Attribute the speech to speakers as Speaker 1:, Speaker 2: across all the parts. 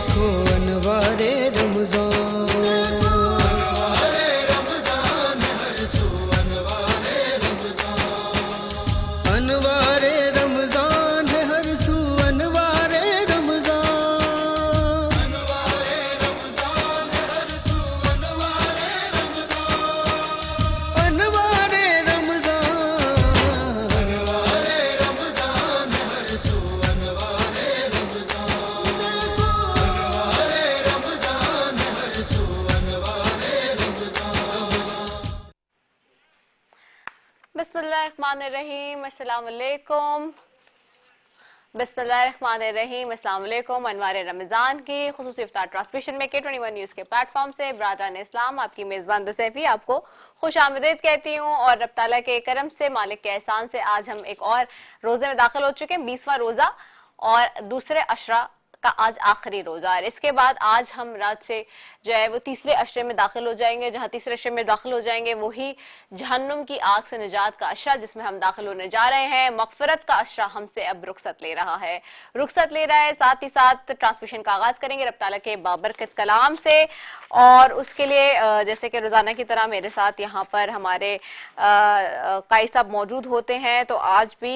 Speaker 1: देखो अनवारे रमजान, हर सू अनवारे रमजान, अनवारे रमजान है हर सू अनवारे रमजान, अनवारे रमजान है हर सू अनवारे रमजान, अनवारे रमजान, अनवारे रमजान है हर सू अनवारे रमजान, अनवारे रमजान है हर सू अनवारे रमजान।
Speaker 2: बिस्मिल्लाहिर्रहमानिर्रहीम, अस्सलाम वालेकुम। बिस्मिल्लाहिर्रहमानिर्रहीम, अस्सलाम वालेकुम। अनवारे रमज़ान की खुसूसी इफ्तार ट्रांसमिशन में K21 न्यूज़ के प्लेटफॉर्म से बरादरान इस्लाम आपकी मेज़बान दसैफी आपको खुश आमदीद कहती हूँ। और रब ताला के करम से, मालिक के एहसान से आज हम एक और रोज़े में दाखिल हो चुके हैं, 20वां रोज़ा और दूसरे अशरा का आज आखिरी रोजा है। इसके बाद आज हम रात से जो है वो तीसरे अशरे में दाखिल हो जाएंगे। जहां तीसरे अशरे में दाखिल हो जाएंगे वही जहन्नुम की आग से निजात का अशरा जिसमें हम दाखिल होने जा रहे हैं। मगफिरत का अशरा हमसे अब रुखसत ले रहा है, रुखसत ले रहा है। साथ ही साथ ट्रांसमिशन का आगाज करेंगे रब ताला के बाबरकत कलाम से। और उसके लिए जैसे कि रोजाना की तरह मेरे साथ यहाँ पर हमारे काई साहब मौजूद होते हैं, तो आज भी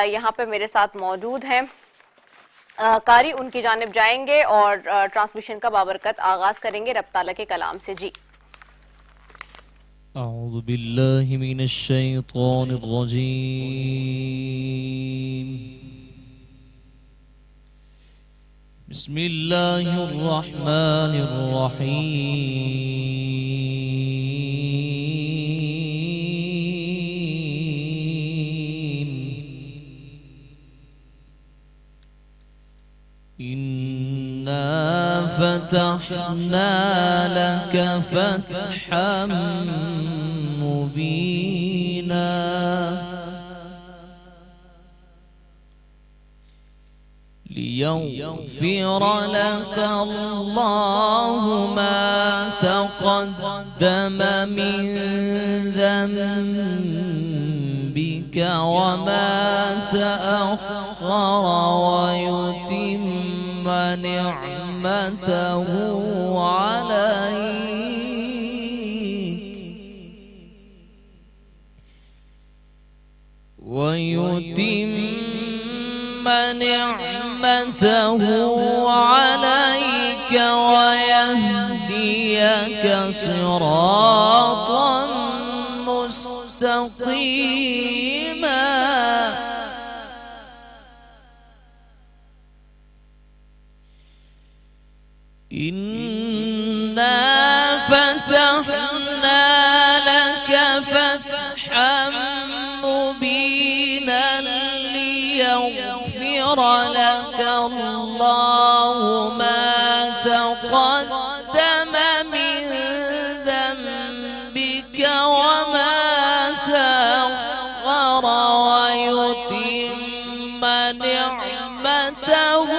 Speaker 2: यहाँ पर मेरे साथ मौजूद हैं कारी। उनकी जानिब जाएंगे और ट्रांसमिशन का बाबरकत आगाज करेंगे रब ताला के कलाम से। जी
Speaker 3: अऊज़ु बिल्लाहि मिनश शैतानिर रजीम, बिस्मिल्लाहिर रहमानिर रहीम। फतहना लक फतहम मुबीना, लियग़फ़िर लक अल्लाहु मा तक़द्दम मिन ज़ंबिक व मा तअख़ख़र व युतिम्म निअमतहु अलैक व युतिम्म निअमतहु अलैक व यहदियक सिरातन मुस्तक़ीमा। इन्ना फतहना लक फतहम मुबीनन लियग़फ़िर लक अल्लाहु मा तक़द्दम मिन ज़ंबिक व मा तअख़ख़र व युतिम्म निअमतहु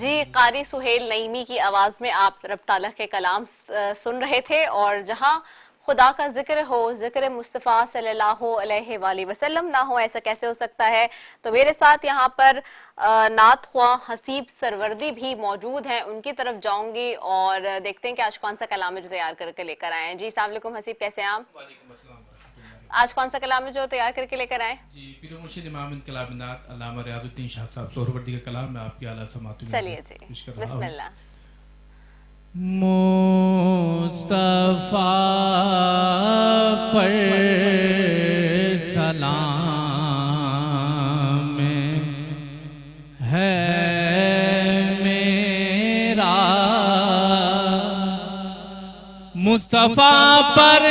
Speaker 2: जी, कारी सुहेल नईमी की आवाज में आप रब ताला के कलाम सुन रहे थे। और जहां खुदा का जिक्र हो, जिक्र मुस्तफ़ा सल्लल्लाहु अलैहि वसल्लम ना हो, ऐसा कैसे हो सकता है। तो मेरे साथ यहाँ पर नात ख्वां हसीब सरवर्दी भी मौजूद हैं, उनकी तरफ जाऊंगी और देखते हैं कि आज कौन सा कलाम है जो तैयार करके लेकर आए हैं। जी अस्सलाम वालेकुम हसीब, कैसे हैं आप? आज कौन सा कलाम है जो तैयार करके लेकर आए?
Speaker 4: जी, पीर मुर्शिद इमाम इनकलाब नात अल्लामा रियाजुद्दीन शाह साहब सोहरवर्दी का कलाम है आपकी आला समात में।
Speaker 2: चलिए जी, बिस्मिल्लाह।
Speaker 4: मुस्तफा पर सलाम मुस्तफा पर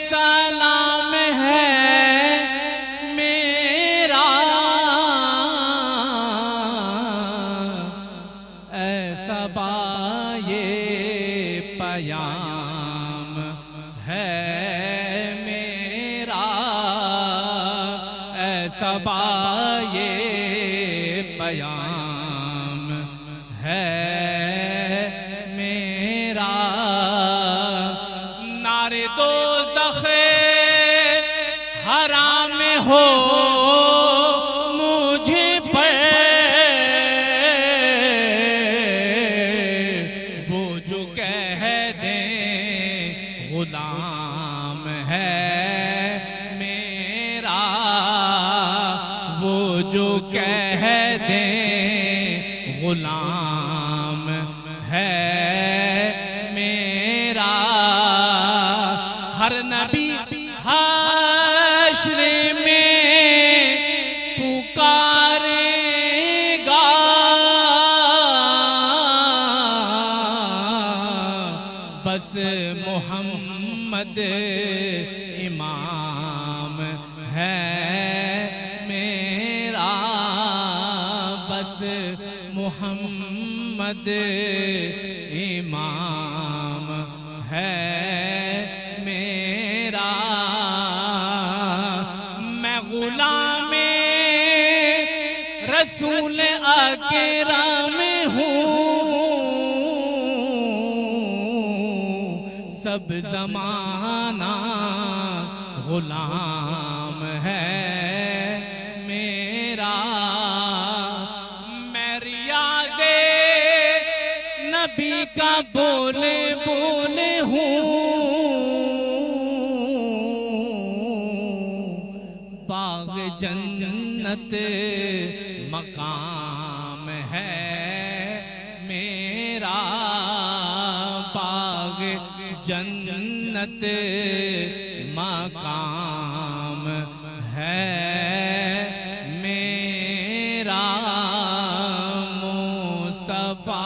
Speaker 4: सलाम है मेरा, ऐसा बाये पयाम है मेरा, ऐसा बाये पयाम है मेरा। नारे दोज़ख हराम हो मुझे पर, वो जो कह दे गुलाम है मेरा, वो जो कह दे गुलाम है मेरा। हर नबी हश्र में पुकारेगा, बस मोहम्मद इमाम है मेरा, बस मोहम्मद इमाम है मेरा। मैं गुलामे रसूल अकरम हूँ, सब ज़माना गुलाम है मेरा। मैं रियाज़े नबी का बोले बोले हूँ, बाग जन्नत मकाम है मेरा, बाग जन्नत मकाम है मेरा। मुस्तफा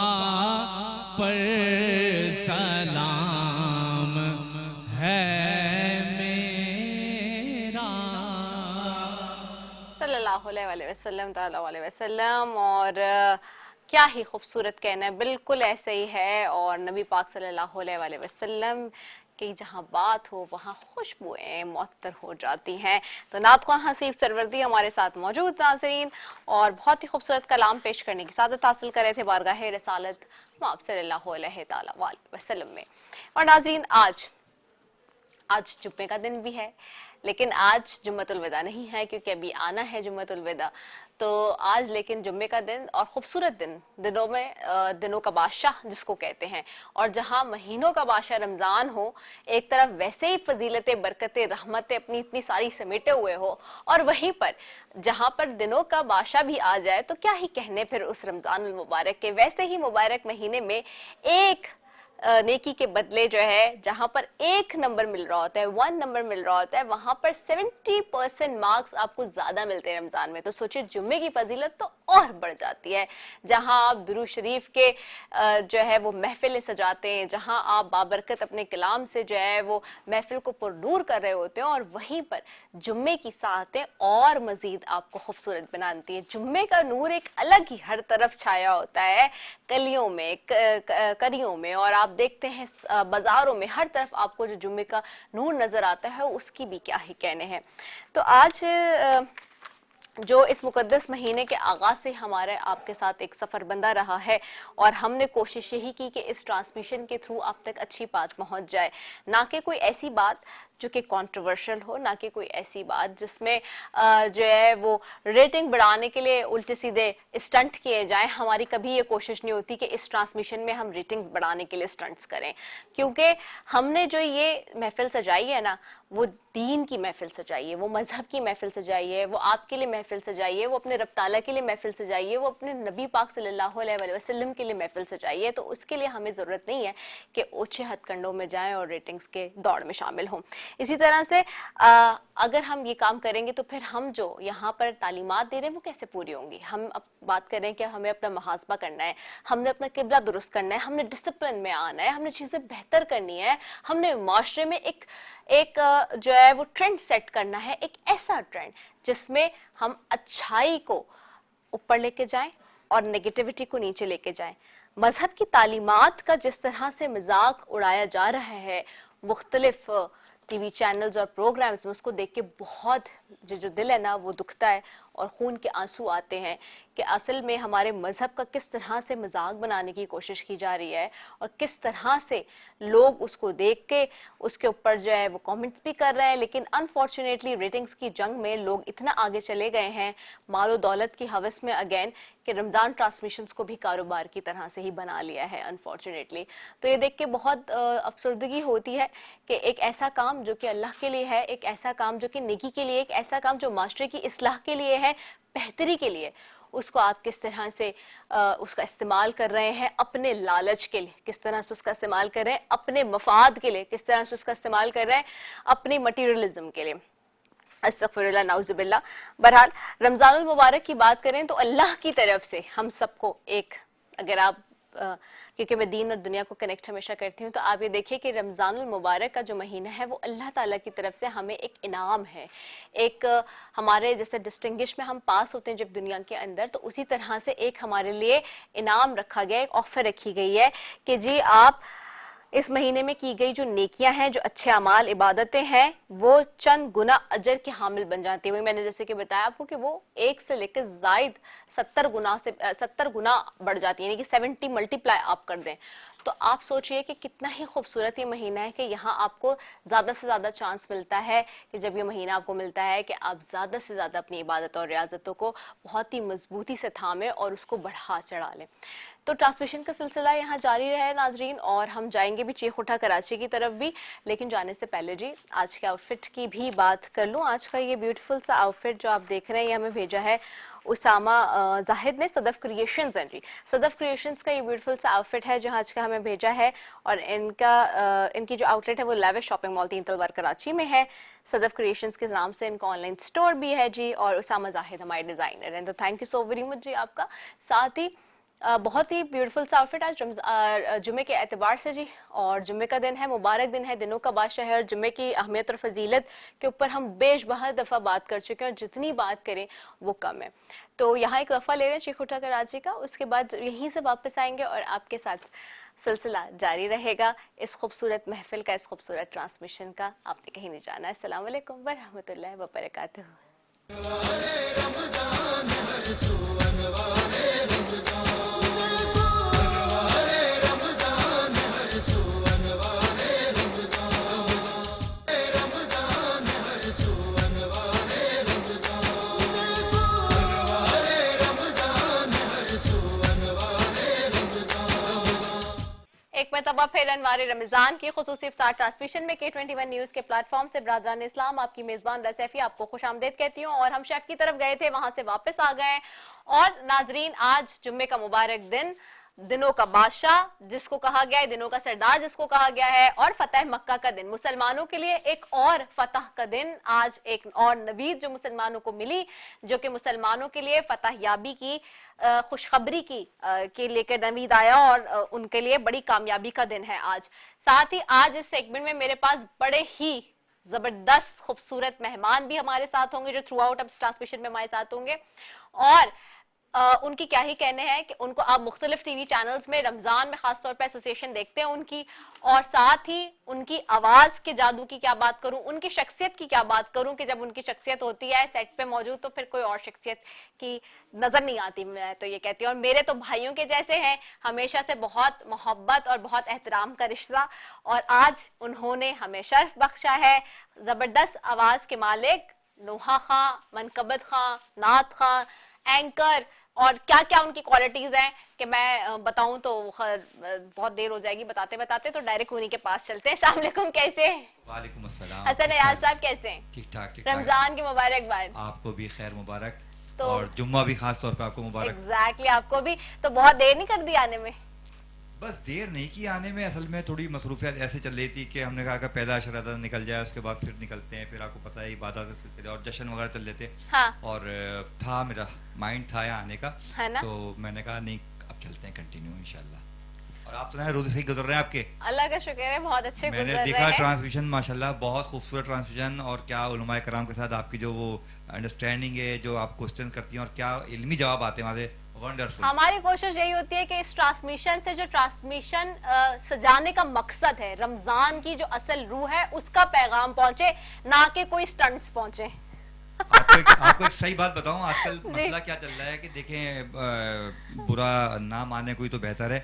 Speaker 4: पर सलाम है मेरा।
Speaker 2: सल्लल्लाहु अलैहि वसल्लम। और क्या ही खूबसूरत कहना है, बिल्कुल ऐसे ही है। और नबी पाक सल्लल्लाहु अलैहि वसल्लम की जहाँ बात हो वहाँ खुशबुएं मुअत्तर हो जाती हैं। तो नातख़्वां हसीब सरवर्दी हमारे साथ मौजूद नाज़रीन, और बहुत ही खूबसूरत कलाम पेश करने की सादत हासिल कर रहे थे बारगाह रसालत माब सल्लल्लाहु अलैहि वसल्लम में। और नाज़रीन आज जुम्मे का दिन भी है, लेकिन आज जुम्मतुल विदा नहीं है, क्योंकि अभी आना है जुम्मतुल विदा। तो आज लेकिन जुम्मे का दिन और खूबसूरत दिन, दिनों में दिनों का बादशाह जिसको कहते हैं, और जहां महीनों का बादशाह रमज़ान हो एक तरफ, वैसे ही फजीलतें, बरकतें, रहमतें अपनी इतनी सारी समेटे हुए हो, और वहीं पर जहां पर दिनों का बादशाह भी आ जाए तो क्या ही कहने फिर उस रमज़ान अल मुबारक के। वैसे ही मुबारक महीने में एक नेकी के बदले जो है, जहां पर 1 नंबर मिल रहा होता है, 1 नंबर मिल रहा होता है, वहां पर 70% मार्क्स आपको ज्यादा मिलते हैं रमजान में। तो सोचिए जुम्मे की फजीलत तो और बढ़ जाती है, जहां आप दुरूद शरीफ के जो है वो महफिलें सजाते हैं, जहां आप बाबरकत अपने कलाम से जो है वो महफिल को पुरनूर कर रहे होते हैं, और वहीं पर जुम्मे की सातें और मजीद आपको खूबसूरत बनाती है। जुम्मे का नूर एक अलग ही हर तरफ छाया होता है, गलियों में, करियों में, और आप देखते हैं बाजारों में, हर तरफ आपको जो जुम्मे का नूर नजर आता है उसकी भी क्या ही कहने हैं। तो आज जो इस मुकद्दस महीने के आगाज से हमारे आपके साथ एक सफ़र बंधा रहा है, और हमने कोशिश यही की कि इस ट्रांसमिशन के थ्रू आप तक अच्छी बात पहुंच जाए, ना कि कोई ऐसी बात जो कि कंट्रोवर्शियल हो, ना कि कोई ऐसी बात जिसमें जो है वो रेटिंग बढ़ाने के लिए उल्टे सीधे स्टंट किए जाएं। हमारी कभी ये कोशिश नहीं होती कि इस ट्रांसमिशन में हम रेटिंग्स बढ़ाने के लिए स्टंट्स करें, क्योंकि हमने जो ये महफिल सजाई है ना, वो दीन की महफिल सजाई है, वो मजहब की महफिल सजाई है, वो आपके लिए महफिल सजाइए, वो अपने रब ताला के लिए महफिल सजाइए, वो अपने नबी पाक सल्लल्लाहु अलैहि वसल्लम के लिए महफिल सजाइए। तो उसके लिए हमें ज़रूरत नहीं है कि ऊंचे हथकंडों में जाएं और रेटिंग्स के दौड़ में शामिल हों। इसी तरह से अगर हम ये काम करेंगे तो फिर हम जो यहाँ पर तालीमात दे रहे हैं वो कैसे पूरी होंगी। हम अब बात करें कि हमें अपना मुहासबा करना है, हमने अपना किबला दुरुस्त करना है, हमने डिसिप्लिन में आना है, हमने चीज़ें बेहतर करनी है, हमने माशरे में एक जो है वो ट्रेंड सेट करना है, एक ऐसा ट्रेंड जिसमें हम अच्छाई को ऊपर लेके जाएं और नेगेटिविटी को नीचे लेके जाएं। मजहब की तालीमात का जिस तरह से मजाक उड़ाया जा रहा है मुख्तलिफ टीवी चैनल्स और प्रोग्राम्स में, उसको देख के बहुत जो दिल है ना वो दुखता है और खून के आंसू आते हैं कि असल में हमारे मजहब का किस तरह से मजाक बनाने की कोशिश की जा रही है और किस तरह से लोग उसको देख के उसके ऊपर जो है वो कमेंट्स भी कर रहे हैं। लेकिन अनफॉर्चुनेटली रेटिंग्स की जंग में लोग इतना आगे चले गए हैं मालो दौलत की हवस में अगेन कि रमज़ान ट्रांसमिशंस को भी कारोबार की तरह से ही बना लिया है अनफॉर्चुनेटली। तो ये देख के बहुत अफसरदगी होती है कि एक ऐसा काम जो कि अल्लाह के लिए है, एक ऐसा काम जो कि नेकी के लिए, एक ऐसा काम जो माशरे की इस्लाह के लिए है, बेहतरी के लिए, उसको आप किस तरह से उसका इस्तेमाल कर रहे हैं अपने लालच के लिए, किस तरह से उसका इस्तेमाल कर रहे हैं अपने मफाद के लिए, किस तरह से उसका इस्तेमाल कर रहे हैं अपनी मटीरियलिज्म के लिए। अस्तगफिरुल्लाह नाउजुबिल्लाह। बहरहाल रमज़ानुल मुबारक की बात करें तो अल्लाह की तरफ से हम सबको एक, अगर आप क्योंकि मैं दीन और दुनिया को कनेक्ट हमेशा करती हूँ, तो आप ये देखिए कि रमज़ानुल मुबारक का जो महीना है वो अल्लाह ताला की तरफ से हमें एक इनाम है। एक हमारे जैसे डिस्टिंग्विश में हम पास होते हैं जब दुनिया के अंदर, तो उसी तरह से एक हमारे लिए इनाम रखा गया, एक ऑफर रखी गई है कि जी आप इस महीने में की गई जो नेकियां हैं, जो अच्छे अमाल इबादतें हैं, वो चंद गुना अजर के हामिल बन जाती है। वही मैंने जैसे कि बताया आपको कि वो 1 से लेकर जायद 70 गुना बढ़ जाती है, यानी कि 70 मल्टीप्लाई आप कर दें। तो आप सोचिए कि कितना ही खूबसूरत ये महीना है कि यहाँ आपको ज़्यादा से ज़्यादा चांस मिलता है कि जब ये महीना आपको मिलता है कि आप ज़्यादा से ज़्यादा अपनी इबादत और रियाजतों को बहुत ही मजबूती से थामें और उसको बढ़ा चढ़ा लें। तो ट्रांसमिशन का सिलसिला यहाँ जारी रहे नाजरीन, और हम जाएंगे भी चीख उठा कराची की तरफ भी, लेकिन जाने से पहले जी आज के आउटफिट की भी बात कर लूँ। आज का ये ब्यूटीफुल सा आउटफिट जो आप देख रहे हैं ये हमें भेजा है उसामा जाहिद ने, सदफ क्रिएशंस हैं जी। सदफ क्रिएशंस का ये ब्यूटीफुल सा आउटफिट है जो आज का हमें भेजा है, और इनकी जो आउटलेट है वो लेविश शॉपिंग मॉल 3 तलवार कराची में है। सदफ क्रिएशंस के नाम से इनका ऑनलाइन स्टोर भी है जी, और उसामा जाहिद हमारे डिज़ाइनर हैं। तो thank you so very much जी आपका। साथ ही बहुत ही ब्यूटीफुल सा आउटफिट आज जुमे के एतबार से जी, और जुमे का दिन है, मुबारक दिन है, दिनों का बादशाह है, और जुमे की अहमियत और फजीलत के ऊपर हम बेशबहा दफ़ा बात कर चुके हैं और जितनी बात करें वो कम है। तो यहाँ एक वफ़ा ले रहे हैं चीख उठा कराची का, उसके बाद यहीं से वापस आएंगे और आपके साथ सिलसिला जारी रहेगा इस खूबसूरत महफिल का, इस खूबसूरत ट्रांसमिशन का। आपने कहीं नहीं जाना है। अस्सलाम वालेकुम व रहमतुल्लाहि व बरकातुहू। एक मरतबा फिर अनवारे रमजान की खुसूसी इफ्तार ट्रांसमिशन में K21 न्यूज के प्लेटफॉर्म से बरादरान इस्लाम आपकी मेजबान रसैफी आपको खुशामदीद कहती हूँ। और हम शेफ की तरफ गए थे, वहां से वापस आ गए। और नाजरीन आज जुम्मे का मुबारक दिन, दिनों का बादशाह जिसको कहा गया है, दिनों का सरदार जिसको कहा गया है, और फतह मक्का का दिन, मुसलमानों के लिए एक और फतह का दिन। आज एक और नवीद जो मुसलमानों को मिली, जो कि मुसलमानों के लिए फतह याबी की खुशखबरी के लेकर नवीद आया, और उनके लिए बड़ी कामयाबी का दिन है आज। साथ ही आज इस सेगमेंट में मेरे पास बड़े ही जबरदस्त खूबसूरत मेहमान भी हमारे साथ होंगे जो थ्रू आउट अब ट्रांसमिशन में हमारे साथ होंगे, और उनकी क्या ही कहने हैं कि उनको आप मुख्तलिफ टीवी चैनल्स में रमजान में खासतौर पर एसोसिएशन देखते हैं उनकी, और साथ ही उनकी आवाज के जादू की क्या बात करूं, उनकी शख्सियत की क्या बात करूं कि जब उनकी शख्सियत होती है सेट पे मौजूद तो फिर कोई और शख्सियत की नजर नहीं आती, मैं तो ये कहती हूँ। और मेरे तो भाइयों के जैसे हैं, हमेशा से बहुत मोहब्बत और बहुत एहतराम का रिश्ता, और आज उन्होंने हमें शर्फ बख्शा है। जबरदस्त आवाज के मालिक नोहा खां, मनकबत खां, नात खां, एंकर, और क्या क्या उनकी क्वालिटीज हैं कि मैं बताऊं तो बहुत देर हो जाएगी बताते बताते, तो डायरेक्ट उन्हीं के पास चलते हैं। अस्सलाम वालेकुम, कैसे हैं?
Speaker 5: वालेकुम अस्सलाम।
Speaker 2: हसन अयाज साहब कैसे हैं?
Speaker 5: ठीक ठाक
Speaker 2: रमजान की मुबारकबाद।
Speaker 5: आपको भी खैर मुबारक।
Speaker 2: तो
Speaker 5: और जुम्मा भी खास तौर पे आपको मुबारक।
Speaker 2: एग्जैक्टली आपको भी। तो बहुत देर नहीं कर दी आने में?
Speaker 5: बस देर नहीं की आने में, असल में थोड़ी मसरूफियत ऐसे चल रही थी कि हमने कहा कि पहला अशरा निकल जाए, उसके बाद फिर निकलते हैं, फिर आपको पता है इबादत के सिलसिले और जश्न वगैरह चल रहे थे।
Speaker 2: हाँ।
Speaker 5: और था मेरा माइंड था यहाँ आने का,
Speaker 2: है ना?
Speaker 5: तो मैंने कहा नहीं अब चलते हैं कंटिन्यू इंशाल्लाह। और आप सुना है रोजे सही गुजर रहे हैं आपके?
Speaker 2: अल्लाह का शुक्र है, बहुत अच्छे गुजर
Speaker 5: मैंने
Speaker 2: रहे
Speaker 5: देखा
Speaker 2: हैं।
Speaker 5: ट्रांसमिशन माशाल्लाह बहुत खूबसूरत ट्रांसमिशन, और क्या उलमाए कराम के साथ आपकी जो वो अंडरस्टैंडिंग है, जो आप क्वेश्चन करती हैं और क्या इल्मी जवाब आते हैं वहाँ से, वंडरफुल।
Speaker 2: हमारी कोशिश यही होती है कि इस ट्रांसमिशन से जो ट्रांसमिशन सजाने का मकसद है, रमजान की जो असल रूह है उसका पैगाम पहुंचे, ना कि कोई स्टंट्स पहुंचे।
Speaker 5: आपको एक सही बात बताऊं, आजकल मसला क्या चल रहा है कि देखें बुरा ना माने कोई तो बेहतर है,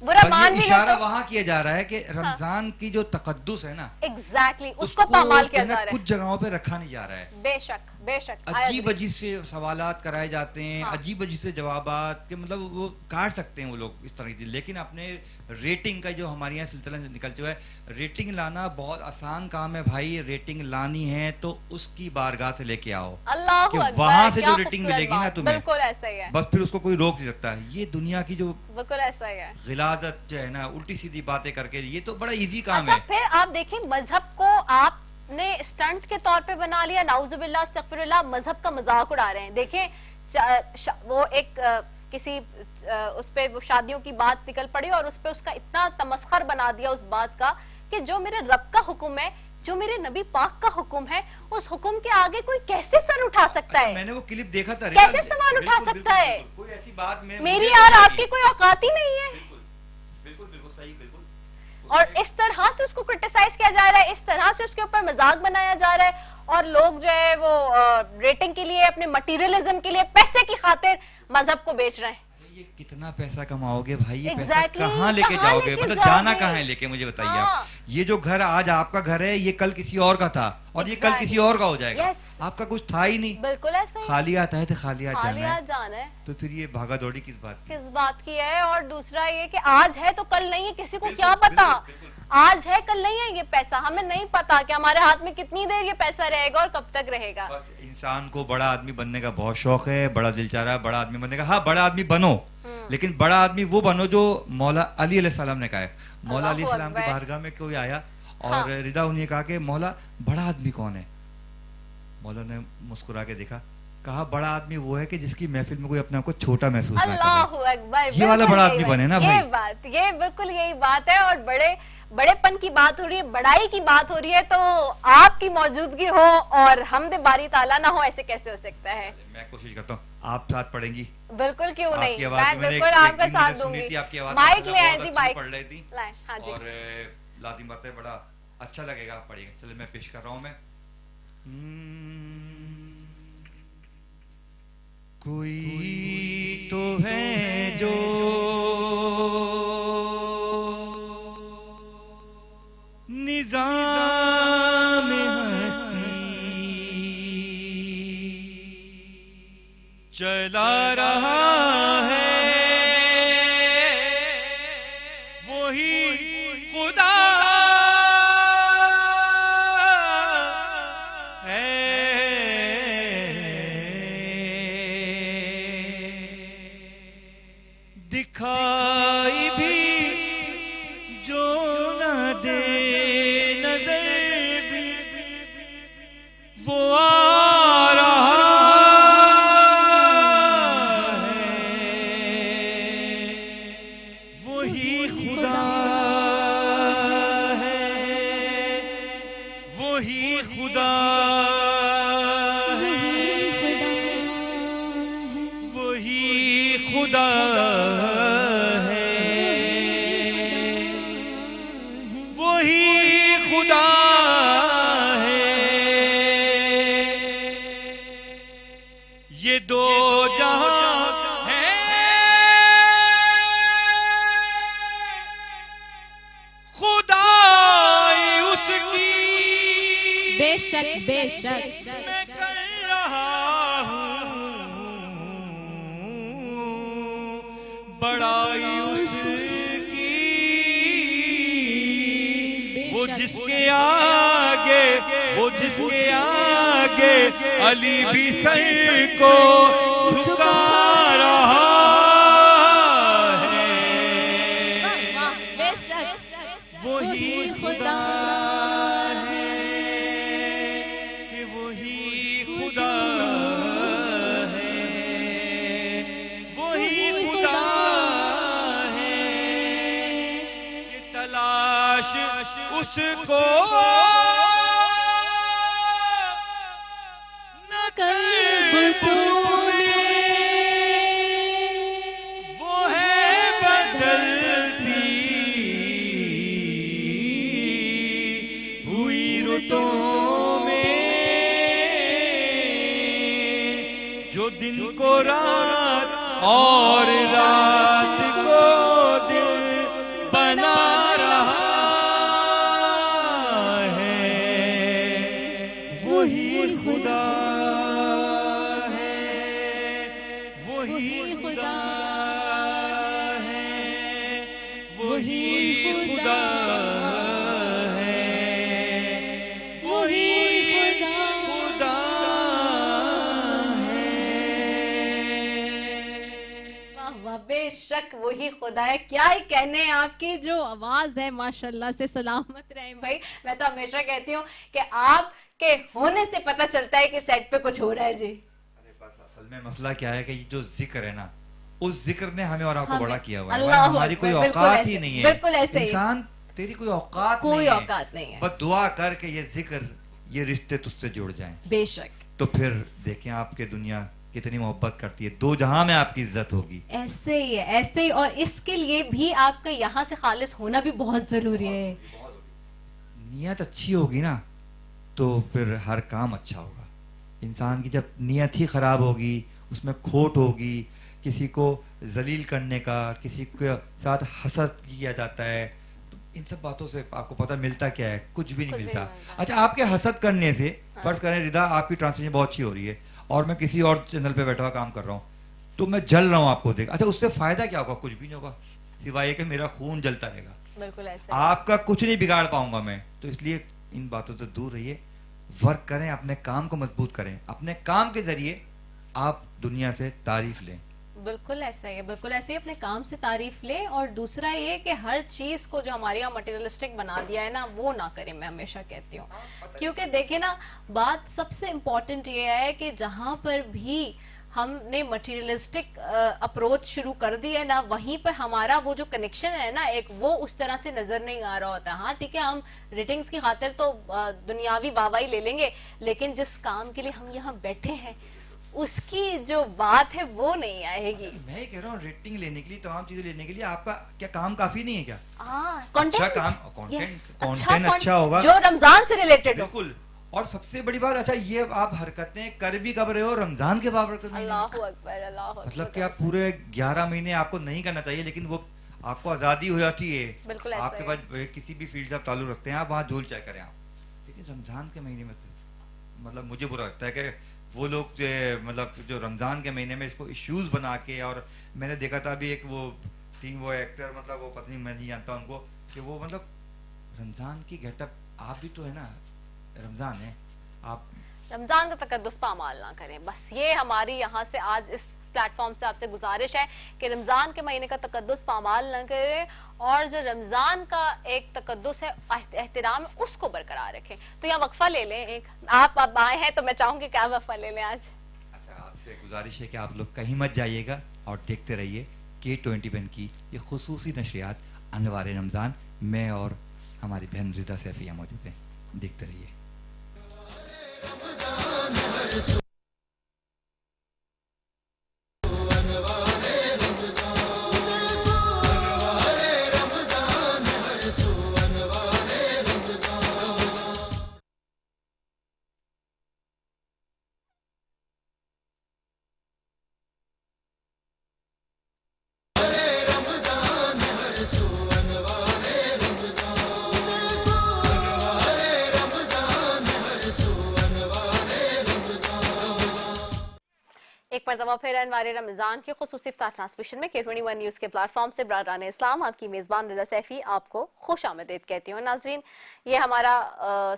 Speaker 2: बुरा
Speaker 5: पर
Speaker 2: मान
Speaker 5: ये
Speaker 2: भी
Speaker 5: इशारा
Speaker 2: लो तो
Speaker 5: वहाँ किया जा रहा है कि रमजान की जो तकद्दुस है ना,
Speaker 2: एग्जैक्टली उसको पामाल किया
Speaker 5: कहीं ना
Speaker 2: जा रहा है।
Speaker 5: कुछ जगहों पे रखा नहीं जा रहा है।
Speaker 2: बेशक बेशक
Speaker 5: अजीब अजीब से सवालात कराए जाते हैं,
Speaker 2: हाँ।
Speaker 5: अजीब अजीब से जवाबात के, मतलब वो काट सकते हैं वो लोग इस तरह की। लेकिन अपने रेटिंग का जो हमारे यहाँ सिलसिला निकल चुका है, रेटिंग लाना बहुत आसान काम है भाई। रेटिंग लानी है तो उसकी बारगाह से लेके आओ,
Speaker 2: अल्लाह
Speaker 5: कि
Speaker 2: अकबर,
Speaker 5: वहां से
Speaker 2: क्या
Speaker 5: जो रेटिंग
Speaker 2: खूबसूरत
Speaker 5: मिलेगी ना
Speaker 2: बात।
Speaker 5: तुम्हें,
Speaker 2: बिल्कुल ऐसा ही है,
Speaker 5: बस फिर उसको कोई रोक नहीं सकता। ये दुनिया की जो
Speaker 2: बिल्कुल ऐसा ही है।
Speaker 5: गिलाजत जो है ना, उल्टी सीधी बातें करके, ये तो बड़ा इजी काम
Speaker 2: अच्छा,
Speaker 5: है।
Speaker 2: फिर आप देखिए मजहब को आपने स्टंट के तौर पे बना लिया, नाउजुबिल्लाह अस्तगफिरुल्लाह, मजहब का मजाक उड़ा रहे हैं। देखिए वो एक किसी उस पे वो शादियों की बात निकल पड़ी और उस पे उसका इतना तमस्खर बना दिया उस बात का कि जो मेरे रब का हुक्म है, जो मेरे नबी पाक का हुक्म है, उस हुक्म के आगे कोई कैसे सर उठा सकता है?
Speaker 5: मैंने वो क्लिप देखा था,
Speaker 2: कैसे सवाल उठा सकता है?
Speaker 5: कोई ऐसी बात
Speaker 2: मेरी और आपकी कोई औकात ही नहीं है।
Speaker 5: बिल्कुल बिल्कुल सही, बिल्कुल।
Speaker 2: और इस तरह से उसको क्रिटिसाइज किया जा रहा है, इस तरह से उसके ऊपर मजाक बनाया जा रहा है, और लोग जो है वो रेटिंग के लिए, अपने मटीरियलिज्म के लिए, पैसे की खातिर मजहब को बेच रहे हैं।
Speaker 5: ये कितना पैसा कमाओगे भाई? ये
Speaker 2: Exactly,
Speaker 5: पैसा कहाँ लेके
Speaker 2: कहाँ
Speaker 5: जाओगे?
Speaker 2: लेके
Speaker 5: मतलब
Speaker 2: जाओगे?
Speaker 5: जाना कहाँ है लेके, मुझे बताइए
Speaker 2: हाँ।
Speaker 5: आप। ये जो घर आज आपका घर है, ये कल किसी और का था, और ये कल
Speaker 2: Exactly.
Speaker 5: किसी और का हो जाएगा।
Speaker 2: Yes.
Speaker 5: आपका कुछ था ही नहीं,
Speaker 2: बिल्कुल ऐसा ही।
Speaker 5: खाली आता है तो खाली हाथ
Speaker 2: खाली
Speaker 5: जाना
Speaker 2: हाथ
Speaker 5: है,
Speaker 2: जाना है,
Speaker 5: तो फिर ये भागा दौड़ी किस बात की?
Speaker 2: किस बात की है? और दूसरा ये कि आज है तो कल नहीं है, किसी को
Speaker 5: बिल्कुल,
Speaker 2: क्या पता?
Speaker 5: बिल्कुल,
Speaker 2: आज है कल नहीं है ये पैसा, हमें नहीं पता कि हमारे हाथ में कितनी देर ये पैसा रहेगा और कब तक रहेगा।
Speaker 5: बस इंसान को बड़ा आदमी बनने का बहुत शौक है, बड़ा दिल चाह रहा है बड़ा आदमी बनने का। हाँ, बड़ा आदमी बनो, लेकिन बड़ा आदमी वो बनो जो मौला अली अलैहिस्सलाम ने कहा है। मौला अली अलैहिस्सलाम की
Speaker 2: अल्लाहु
Speaker 5: बारगाह में कोई आया और
Speaker 2: हाँ।
Speaker 5: रिदा उन्हें कहा कि मौला बड़ा आदमी कौन है? मौला ने मुस्कुरा के देखा, कहा बड़ा आदमी वो है कि जिसकी महफिल में कोई अपने आप को छोटा महसूस ना करे।
Speaker 2: अल्लाहु अकबर,
Speaker 5: ये वाला
Speaker 2: बिल्कुल
Speaker 5: बड़ा
Speaker 2: यही
Speaker 5: आदमी
Speaker 2: बात-
Speaker 5: बने ना
Speaker 2: ये
Speaker 5: भाई।
Speaker 2: बात, ये बिल्कुल यही बात है। और बड़ेपन की बात हो रही है, बड़ाई की बात हो रही है, तो आपकी मौजूदगी हो और हमदे बारी ताला ना हो, ऐसे कैसे हो सकता है?
Speaker 5: मैं कोशिश करता हूँ, आप साथ पढ़ेंगी।
Speaker 2: बिल्कुल, क्यों
Speaker 5: आपकी
Speaker 2: नहीं,
Speaker 5: आवाज
Speaker 2: मैं
Speaker 5: मैंने
Speaker 2: बिल्कुल
Speaker 5: एक
Speaker 2: आपका
Speaker 5: दिन
Speaker 2: साथ
Speaker 5: मैंने सुनी
Speaker 2: दूंगी।
Speaker 5: थी, आपकी आवाज
Speaker 2: माइक
Speaker 5: माशाल्लाह
Speaker 2: ले
Speaker 5: बहुत
Speaker 2: जी,
Speaker 5: अच्छी
Speaker 2: माइक
Speaker 5: पढ़ रही थी।
Speaker 2: लाएं, हाँ जी।
Speaker 5: और लाजिम बात है, बड़ा अच्छा लगेगा आप पढ़िएगा। चलिए मैं पेश कर रहा हूँ। मैं कोई तो है जो निजाम हस्ती चला रहा है, वही खुदा दिखाई भी जो न दे नजर भी, वो आ रहा है, वही खुदा है, वही खुदा वही खुदा है, वही खुदा है। ये दो जहां है, खुदाई उसकी
Speaker 6: बेशक बेशक
Speaker 5: मैं कर रहा हूँ, बड़ाई उसकी वो जिसके आगे, वो जिसके आगे आगे अली भी सर को झुका रहा है।
Speaker 6: वाह, बेशक
Speaker 5: वही खुदा है कि वही खुदा है, वही खुदा है कि तलाश उसको न
Speaker 6: बुतों में
Speaker 5: वो है बदलती हुई रुतों में, जो दिन को रात और रात को दिन बना रहा है। वही खुदा है, वही खुदा है, वही खुदा है, वही खुदा है।
Speaker 2: वाह वाह, बेशक वही खुदा है। क्या ही कहने हैं, आपकी जो आवाज है माशाल्लाह से सलामत रहे भाई। मैं तो हमेशा कहती हूँ कि आपके होने से पता चलता है कि सेट पे कुछ हो रहा है जी।
Speaker 5: अरे बस असल में मसला क्या है कि ये जो जिक्र है ना, उस जिक्र ने हमें और आपको बड़ा किया हुआ है।
Speaker 2: अल्लाह
Speaker 5: हमारी कोई
Speaker 2: अकबर, बिल्कुल
Speaker 5: औकात
Speaker 2: ऐसे,
Speaker 5: ही नहीं है।
Speaker 2: बिल्कुल ऐसे ही।
Speaker 5: इंसान तेरी कोई औकात
Speaker 2: कोई
Speaker 5: नहीं है।
Speaker 2: औकात नहीं है।
Speaker 5: बस दुआ कर के ये जिक्र, ये रिश्ते तुझसे जुड़ जाएं,
Speaker 2: बेशक
Speaker 5: तो फिर देखें आपके दुनिया कितनी मोहब्बत करती है, दो जहां में आपकी इज्जत होगी।
Speaker 2: ऐसे ही है, ऐसे ही। और इसके लिए भी आपका यहाँ से खालिस होना भी बहुत जरूरी है।
Speaker 5: नियत अच्छी होगी ना तो फिर हर काम अच्छा होगा। इंसान की जब नियत ही खराब होगी, उसमें खोट होगी, किसी को जलील करने का, किसी के साथ हसद किया जाता है, तो इन सब बातों से आपको पता मिलता क्या है? कुछ भी नहीं
Speaker 2: कुछ भी
Speaker 5: मिलता।
Speaker 2: नहीं मिलता।
Speaker 5: अच्छा, आपके हसद करने से फर्ज करें रिदा आपकी ट्रांसमिशन बहुत अच्छी हो रही है और मैं किसी और चैनल पे बैठा हुआ काम कर रहा हूँ, तो मैं जल रहा हूँ आपको देख, अच्छा उससे फायदा क्या होगा? कुछ भी नहीं होगा, सिवाय कि मेरा खून जलता रहेगा।
Speaker 2: बिल्कुल ऐसे।
Speaker 5: आपका कुछ नहीं बिगाड़ पाऊंगा मैं। तो इसलिए इन बातों से दूर रहिए, वर्क करें, अपने काम को मजबूत करें, अपने काम के जरिए आप दुनिया से तारीफ लें।
Speaker 2: बिल्कुल ऐसा ही है, बिल्कुल ऐसे ही। अपने काम से तारीफ ले। और दूसरा ये कि हर चीज को जो हमारे यहाँ मटेरियलिस्टिक बना दिया है ना, वो ना करें, मैं हमेशा कहती हूँ। क्योंकि देखिए ना, बात सबसे इम्पोर्टेंट ये है कि जहां पर भी हमने मटेरियलिस्टिक अप्रोच शुरू कर दी है ना, वहीं पर हमारा वो जो कनेक्शन है ना एक, वो उस तरह से नजर नहीं आ रहा होता। हाँ ठीक है, हम रेटिंग्स की खातिर तो दुनियावी वाहवाही ले लेंगे, लेकिन जिस काम के लिए हम यहाँ बैठे हैं उसकी जो बात है वो नहीं आएगी।
Speaker 5: मैं ही कह रहा हूँ, रेटिंग लेने के लिए, तमाम चीजें लेने के लिए आपका क्या काम काफी नहीं है क्या?
Speaker 2: कंटेंट,
Speaker 5: अच्छा काम, कंटेंट अच्छा होगा
Speaker 2: जो रमजान से रिलेटेड हो।
Speaker 5: बिल्कुल। और सबसे बड़ी बात, अच्छा ये आप हरकतें कर भी कब रहे हो रमजान के बाबरकत नहीं।
Speaker 2: अल्लाह अकबर, अल्लाह अकबर।
Speaker 5: मतलब कि आप पूरे 11 महीने आपको नहीं करना चाहिए, लेकिन वो आपको आजादी हो जाती है।
Speaker 2: बिल्कुल ऐसा
Speaker 5: आपके
Speaker 2: है।
Speaker 5: पास किसी भी फील्ड से आप ताल्लुक रखते हैं, आप वहाँ झोल चाय करें आप, लेकिन रमजान के महीने में तो मतलब मुझे बुरा लगता है कि वो लोग मतलब जो रमजान के महीने में इसको इश्यूज बना के, और मैंने देखा था अभी एक वो थी, वो एक्टर, मतलब वो पत्नी, मैं नहीं जानता उनको, कि वो मतलब रमजान की गेटअप, आप भी तो है ना, रमजान है, आप
Speaker 2: रमजान का तकद्दुस पामाल ना करें। बस ये हमारी यहाँ से आज इस प्लेटफॉर्म से आपसे गुजारिश है कि रमजान के महीने का तकद्दुस पामाल ना करें, और जो रमजान का एक तकद्दुस है, एहतराम, उसको बरकरार रखें। तो यहाँ वक्फा ले लें एक। आप अब आए हैं तो मैं चाहूंगी कि आप वक्फा ले लें आज।
Speaker 5: अच्छा, आपसे गुजारिश है कि आप लोग कहीं मत जाइएगा और देखते रहिए K21 की ये खुसूसी नशरियात अनवार रमजान। मैं और हमारी बहन रिदा सैफिया मौजूद हैं, देखते रहिए।
Speaker 2: मरतबा फिर अनवार रमजान की खुसूसी इफ्तार ट्रांसमिशन में K21 न्यूज के प्लेटफॉर्म से बरादरान इस्लाम आपकी मेजबान रिदा सैफी आपको खुश आमदीद कहती हूँ। नाजरीन, ये हमारा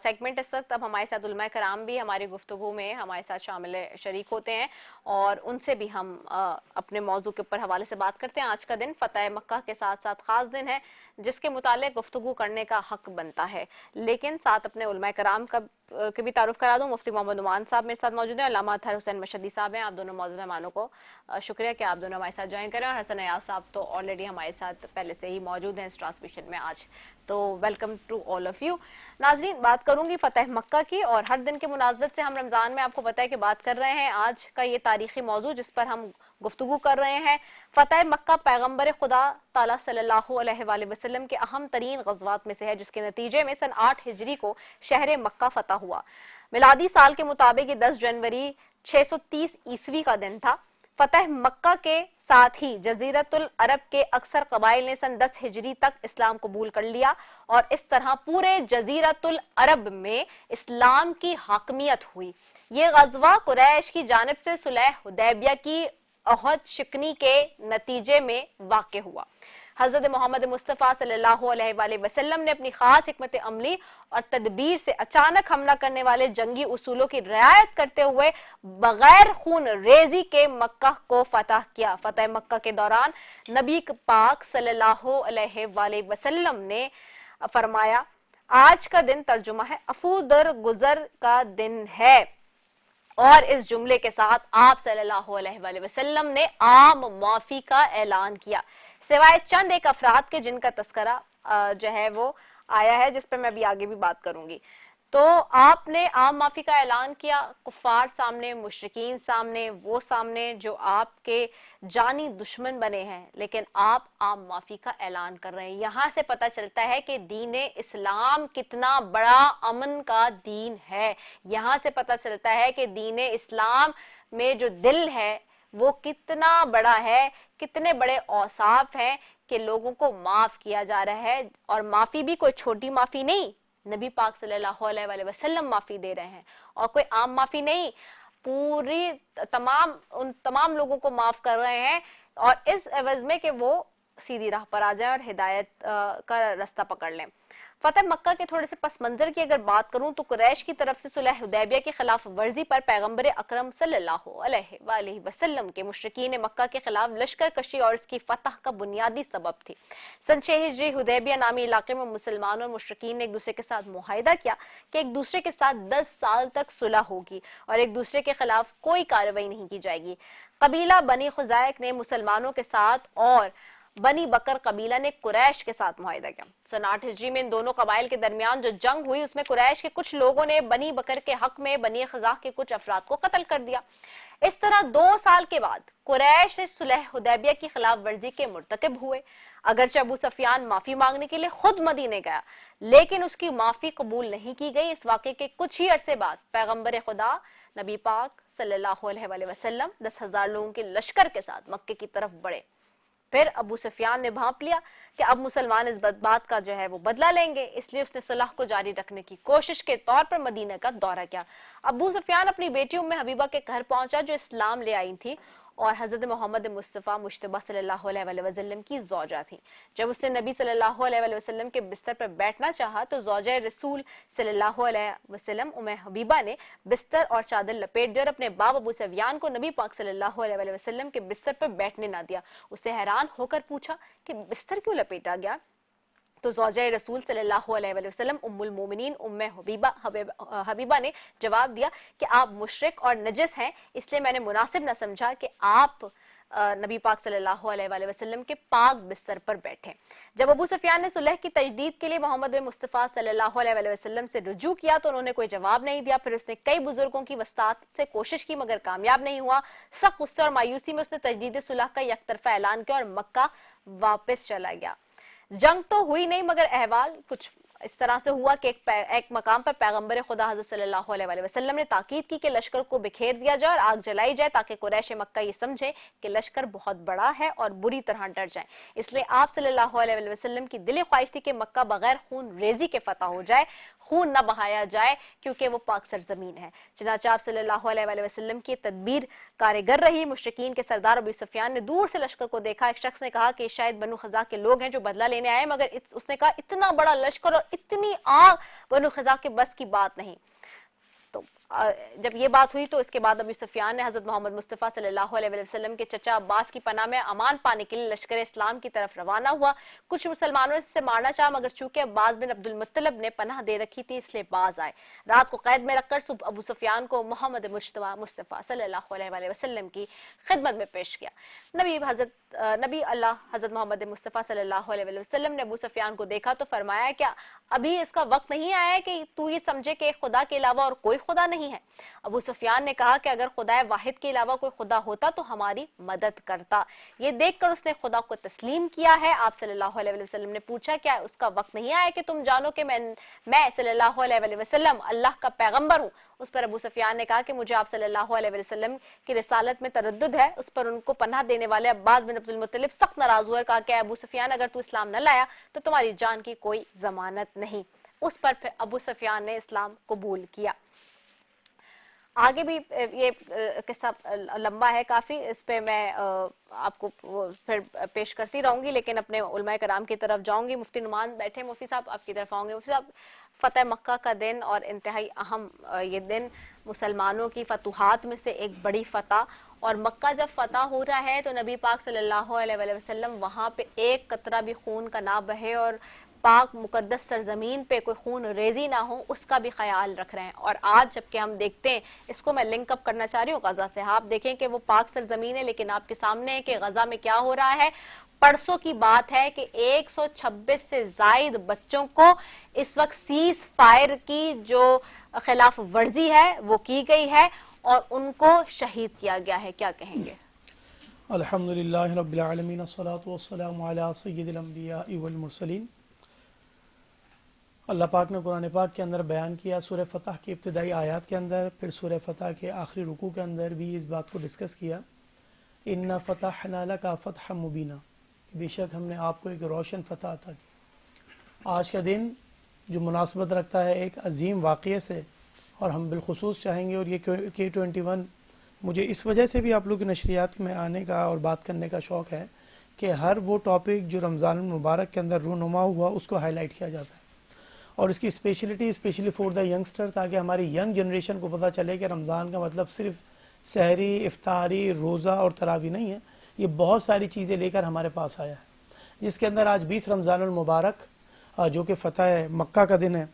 Speaker 2: सेगमेंट इस वक्त अब हमारे साथ उलमा कराम भी हमारी गुफ्तगू में हमारे साथ शामिल शरीक होते हैं और उनसे भी हम अपने मौजू के ऊपर हवाले से बात करते हैं। आज का दिन फतह मक्का के साथ साथ खास दिन है जिसके मुतालिक गुफ्तगू करने का हक बनता है, लेकिन साथ अपने उलमा कराम का के भी तारुफ करा दूं। मुफ्ती मोहम्मद नुमान साहब मेरे साथ मौजूद हैं, अल्लामा अतहर हुसैन मशदी साहब हैं। आप दोनों मौजूद मेहमानों को शुक्रिया कि आप दोनों हमारे साथ ज्वाइन करें, और हसन अयाज साहब तो ऑलरेडी हमारे साथ पहले से ही मौजूद हैं इस ट्रांसमिशन में आज, तो welcome to all of you. नाजरीन, बात करूंगी फतह मक्का की, और हर दिन के मुनासबत से हम रमजान में आपको पता है कि बात कर रहे हैं। आज का ये तारीखी मौजू जिस पर हम गुफ्तगू कर रहे हैं, फतह मक्का पैगंबर खुदा ताला सल्लल्लाहु अलैहि वसल्लम के अहम तरीन गज़वात में से है, जिसके नतीजे में सन 8 हिजरी को शहर मक्का फतह हुआ। मिलादी साल के मुताबिक 10 जनवरी 630 ईस्वी का दिन था। फतह मक्का के साथ ही जजीरतुल अरब के अक्सर कबाइल ने सन 10 हिजरी तक इस्लाम कबूल कर लिया, और इस तरह पूरे जजीरतुल अरब में इस्लाम की हाकमियत हुई। ये गज़वा कुरैश की जानिब से सुलह हुदैबिया की अहद शिकनी के नतीजे में वाक़ हुआ। हजरत मोहम्मद मुस्तफ़ा सल्लल्लाहु अलैहि वसल्लम ने अपनी खास हिकमत अमली और तदबीर से अचानक हमला करने वाले जंगी उसूलों की रियायत करते हुए बगैर खून रेजी के मक्का को फतह किया। फतह मक्का के दौरान नबी पाक सल्लल्लाहु अलैहि वसल्लम ने फरमाया, आज का दिन तर्जुमा है अफू दर गुजर का दिन है, और इस जुमले के साथ आप सल्लल्लाहु अलैहि वसल्लम ने आम माफी का ऐलान किया, सिवाय चंद एक अफराद के जिनका तस्करा जो है वो आया है, जिस पर मैं अभी आगे भी बात करूंगी। तो आपने आम माफी का ऐलान किया कुफार सामने, मुशरिकीन सामने, वो सामने जो आपके जानी दुश्मन बने हैं, लेकिन आप आम माफी का ऐलान कर रहे हैं। यहाँ से पता चलता है कि दीन इस्लाम कितना बड़ा अमन का दीन है। यहाँ से पता चलता है कि दीन इस्लाम में जो दिल है वो कितना बड़ा है, कितने बड़े औसाफ हैं कि लोगों को माफ किया जा रहा है, और माफी भी कोई छोटी माफी नहीं, नबी पाक सल्लल्लाहु अलैहि वसल्लम माफी दे रहे हैं, और कोई आम माफी नहीं, पूरी उन तमाम लोगों को माफ कर रहे हैं, और इस एवज में कि वो सीधी राह पर आ जाए और हिदायत का रास्ता पकड़ लें। फतह मक्का के थोड़े से पस मंजर की अगर बात करूं तो कुरैश की तरफ से सुलह हुदैबिया की खिलाफ वर्जी पर पैगंबर अकरम सल्लल्लाहु अलैहि वसल्लम के मुशरिकीन मक्का के खिलाफ लश्कर कशी और इसकी फतह का बुनियादी सबब थी। सन 6 हिजरी हुदैबिया नामी इलाके में मुसलमान और मुशरिकीन ने एक दूसरे के साथ मुआहिदा किया कि एक दूसरे के साथ 10 साल तक सुलह होगी और एक दूसरे के खिलाफ कोई कार्रवाई नहीं की जाएगी। कबीला बनी खुज़ैक ने मुसलमानों के साथ और बनी बकर कबीला ने कुरैश के साथ मुआहिदा किया। सन 8 हिजरी में इन दोनों कबाइल के दरमियान जो जंग हुई उसमें कुरैश के कुछ लोगों ने बनी बकर के हक में बनी खज़ा के कुछ अफराद को कत्ल कर दिया। इस तरह 2 साल के बाद कुरैश सुलह हुदैबिया की खिलाफ वर्जी के मुर्तकिब हुए। अगरचे अबू सफियान माफी मांगने के लिए खुद मदीने गया, लेकिन उसकी माफी कबूल नहीं की गई। इस वाक़े के कुछ ही अरसे बाद पैगंबर खुदा नबी पाक सल्लल्लाहु अलैहि वसल्लम 10,000 लोगों के लश्कर के साथ मक्के की तरफ बढ़े। फिर अबू सुफियान ने भांप लिया कि अब मुसलमान इस बात का जो है वो बदला लेंगे, इसलिए उसने सलाह को जारी रखने की कोशिश के तौर पर मदीना का दौरा किया। अबू सुफियान अपनी बेटी उम्मे हबीबा के घर पहुंचा जो इस्लाम ले आई थी और हजरत मोहम्मद मुस्तफ़ा मुश्तबा सल्लल्लाहु अलैहि वसल्लम की ज़ौजा थी। जब उसने नबी सल्लल्लाहु अलैहि वसल्लम के बिस्तर पर बैठना चाहा तो ज़ौजा रसूल सल्लल्लाहु अलैहि वसल्लम उम्मे हबीबा ने बिस्तर और चादर लपेट दी और अपने बाप अबू सफियान को नबी पाक सल्लल्लाहु अलैहि वसल्लम के बिस्तर पर बैठने ना दिया। उससे हैरान होकर पूछा कि बिस्तर क्यों लपेटा गया? तो ज़ौजा रसूल सल्लल्लाहु अलैहि वसल्लम उम्मुल मोमिनीन उम्मे हबीबा ने जवाब दिया कि आप मुशरिक और नजस हैं, इसलिए मैंने मुनासिब न समझा कि आप नबी पाक सल्लल्लाहु अलैहि वसल्लम के पाक बिस्तर पर बैठे। जब अबू सुफियान ने सुलह की तजदीद के लिए मोहम्मद मुस्तफ़ा सल्लल्लाहु अलैहि वसल्लम से रुजू किया तो उन्होंने कोई जवाब नहीं दिया। फिर उसने कई बुजुर्गों की वस्तात से कोशिश की मगर कामयाब नहीं हुआ। सख्त गुस्से और मायूसी में उसने तजदीद सुलह का यकतरफा ऐलान किया और मक्का वापस चला गया। जंग तो हुई नहीं मगर अहवाल कुछ इस तरह से हुआ कि एक मकाम पर पैगंबर खुदा हज़रत सल्लल्लाहु अलैहि वसल्लम ने ताकीद की कि लश्कर को बिखेर दिया जाए और आग जलाई जाए ताकि कुरैश मक्का ये समझे कि लश्कर बहुत बड़ा है और बुरी तरह डर जाए। इसलिए आप सल्लल्लाहु अलैहि वसल्लम की दिली ख्वाहिश थी कि मक्का बगैर खून रेजी के फतह हो जाए। खून न बहाया जाए क्योंकि वो पाक सरजमीन है। चनाचे आप सल्लल्लाहु अलैहि वसल्लम की तदबीर कारगर रही। मुशरिकीन के सरदार अबू सुफियान ने दूर से लश्कर को देखा। एक शख्स ने कहा कि शायद बनु खज़ा के लोग हैं जो बदला लेने आए, मगर उसने कहा इतना बड़ा लश्कर और इतनी आग बनु खज़ा के बस की बात नहीं। तो जब ये बात हुई तो इसके बाद अबू सुफियान ने हजरत मोहम्मद मुस्तफ़ा सल्लल्लाहु अलैहि वसल्लम के चचा अब्बास की पनाह में अमान पाने के लिए लश्कर इस्लाम की तरफ रवाना हुआ। कुछ मुसलमानों ने इसे मारना चाहा, मगर चूंकि अब्बास बिन अब्दुल मुत्तलिब ने पनाह दे रखी थी इसलिए बाज आए। रात को कैद में रखकर सुबह अबू सुफियान को मोहम्मद मुस्तफ़ा सल्लल्लाहु अलैहि वसल्लम की खिदमत में पेश किया। नबी अल्लाह हजरत मोहम्मद मुस्तफ़ा सल्लल्लाहु अलैहि वसल्लम ने अबू सुफियान को देखा तो फरमाया, क्या अभी इसका वक्त नहीं आया है कि तू ये समझे कि खुदा के अलावा और कोई खुदा नहीं है। अबू सुफियान ने कहा कि अगर खुदा वाहिद के अलावा कोई खुदा होता तो हमारी मदद करता। ये देखकर उसने खुदा को तस्लीम किया है। आप सल्लल्लाहु अलैहि वसल्लम ने पूछा, क्या उसका वक्त नहीं आया कि तुम जानो कि मैं सल्लल्लाहु अलैहि वसल्लम अल्लाह का पैगंबर हूँ। उस पर अबू सुफियान ने कहा कि मुझे आप सल्लल्लाहु अलैहि वसल्लम की रिसालत में तरद्दुद है। उस पर उनको पनाह देने वाले अब्बास बिन अब्दुल मुत्तलिब सख्त नाराज हुए और कहा कि अबू सुफियान अगर तू इस्लाम न लाया तो तुम्हारी जान की कोई जमानत नहीं। उस पर फिर अबू सुफियान ने इस्लाम कबूल किया। आगे भी ये किस्सा लंबा है काफ़ी, इस पे मैं आपको फिर पेश करती रहूंगी, लेकिन अपने उलमाए कराम की तरफ जाऊंगी। मुफ्ती नुमान बैठे, मुफ्ती साहब आपकी तरफ आऊंगे। मुफ्ती साहब, फतेह मक्का का दिन और इंतहाई अहम ये दिन मुसलमानों की फतूहात में से एक बड़ी फतह, और मक्का जब फतह हो रहा है तो नबी पाक सल्लल्लाहु अलैहि वसल्लम वहाँ पे एक कतरा भी खून का ना बहे और पाक मुकद्दस सरजमीन पे कोई खून रेजी ना हो उसका भी ख्याल रख रहे हैं। और आज जबकि हम देखते हैं, इसको मैं लिंक अप करना चाह रही हूँ गजा से। आप देखें कि वो पाक सरजमीन है, लेकिन आपके सामने है कि गजा में क्या हो रहा है। परसों की बात है कि 126 से जायद बच्चों को इस वक्त सीज फायर की जो खिलाफ वर्जी है वो की गई है और उनको शहीद किया गया है। क्या कहेंगे?
Speaker 7: अल्हम्दुलिल्लाह रब्बिल आलमीन, अस्सलातु वस्सलामु अला सय्यिदिल अंबिया वल मुरसलीन। अल्लाह पाक ने कुरान पाक के अंदर बयान किया सूरह फतह की इब्तिदाई आयत के अंदर, फिर सूरह फतह के आखिरी रुकू के अंदर भी इस बात को डिस्कस किया, इन्ना फतहना लका फतहम मुबीना, बेशक हमने आपको एक रोशन फतह अता की। आज का दिन जो मुनासबत रखता है एक अजीम वाक़ये से, और हम बिलखुसूस चाहेंगे, और ये K21 मुझे इस वजह से भी आप लोग की नशरियात में आने का और बात करने का शौक़ है कि हर वो टॉपिक जो रमज़ान मुबारक के अंदर रूनुमा हुआ उसको हाईलाइट किया जाता है, और इसकी speciality specially for the youngster, ताकि हमारी यंग जनरेशन को पता चले कि रमज़ान का मतलब सिर्फ सहरी, इफ्तारी, रोज़ा और तरावी नहीं है, ये बहुत सारी चीज़ें लेकर हमारे पास आया है। जिसके अंदर आज 20 रमज़ानुल मुबारक जो कि फ़तह मक्का का दिन है,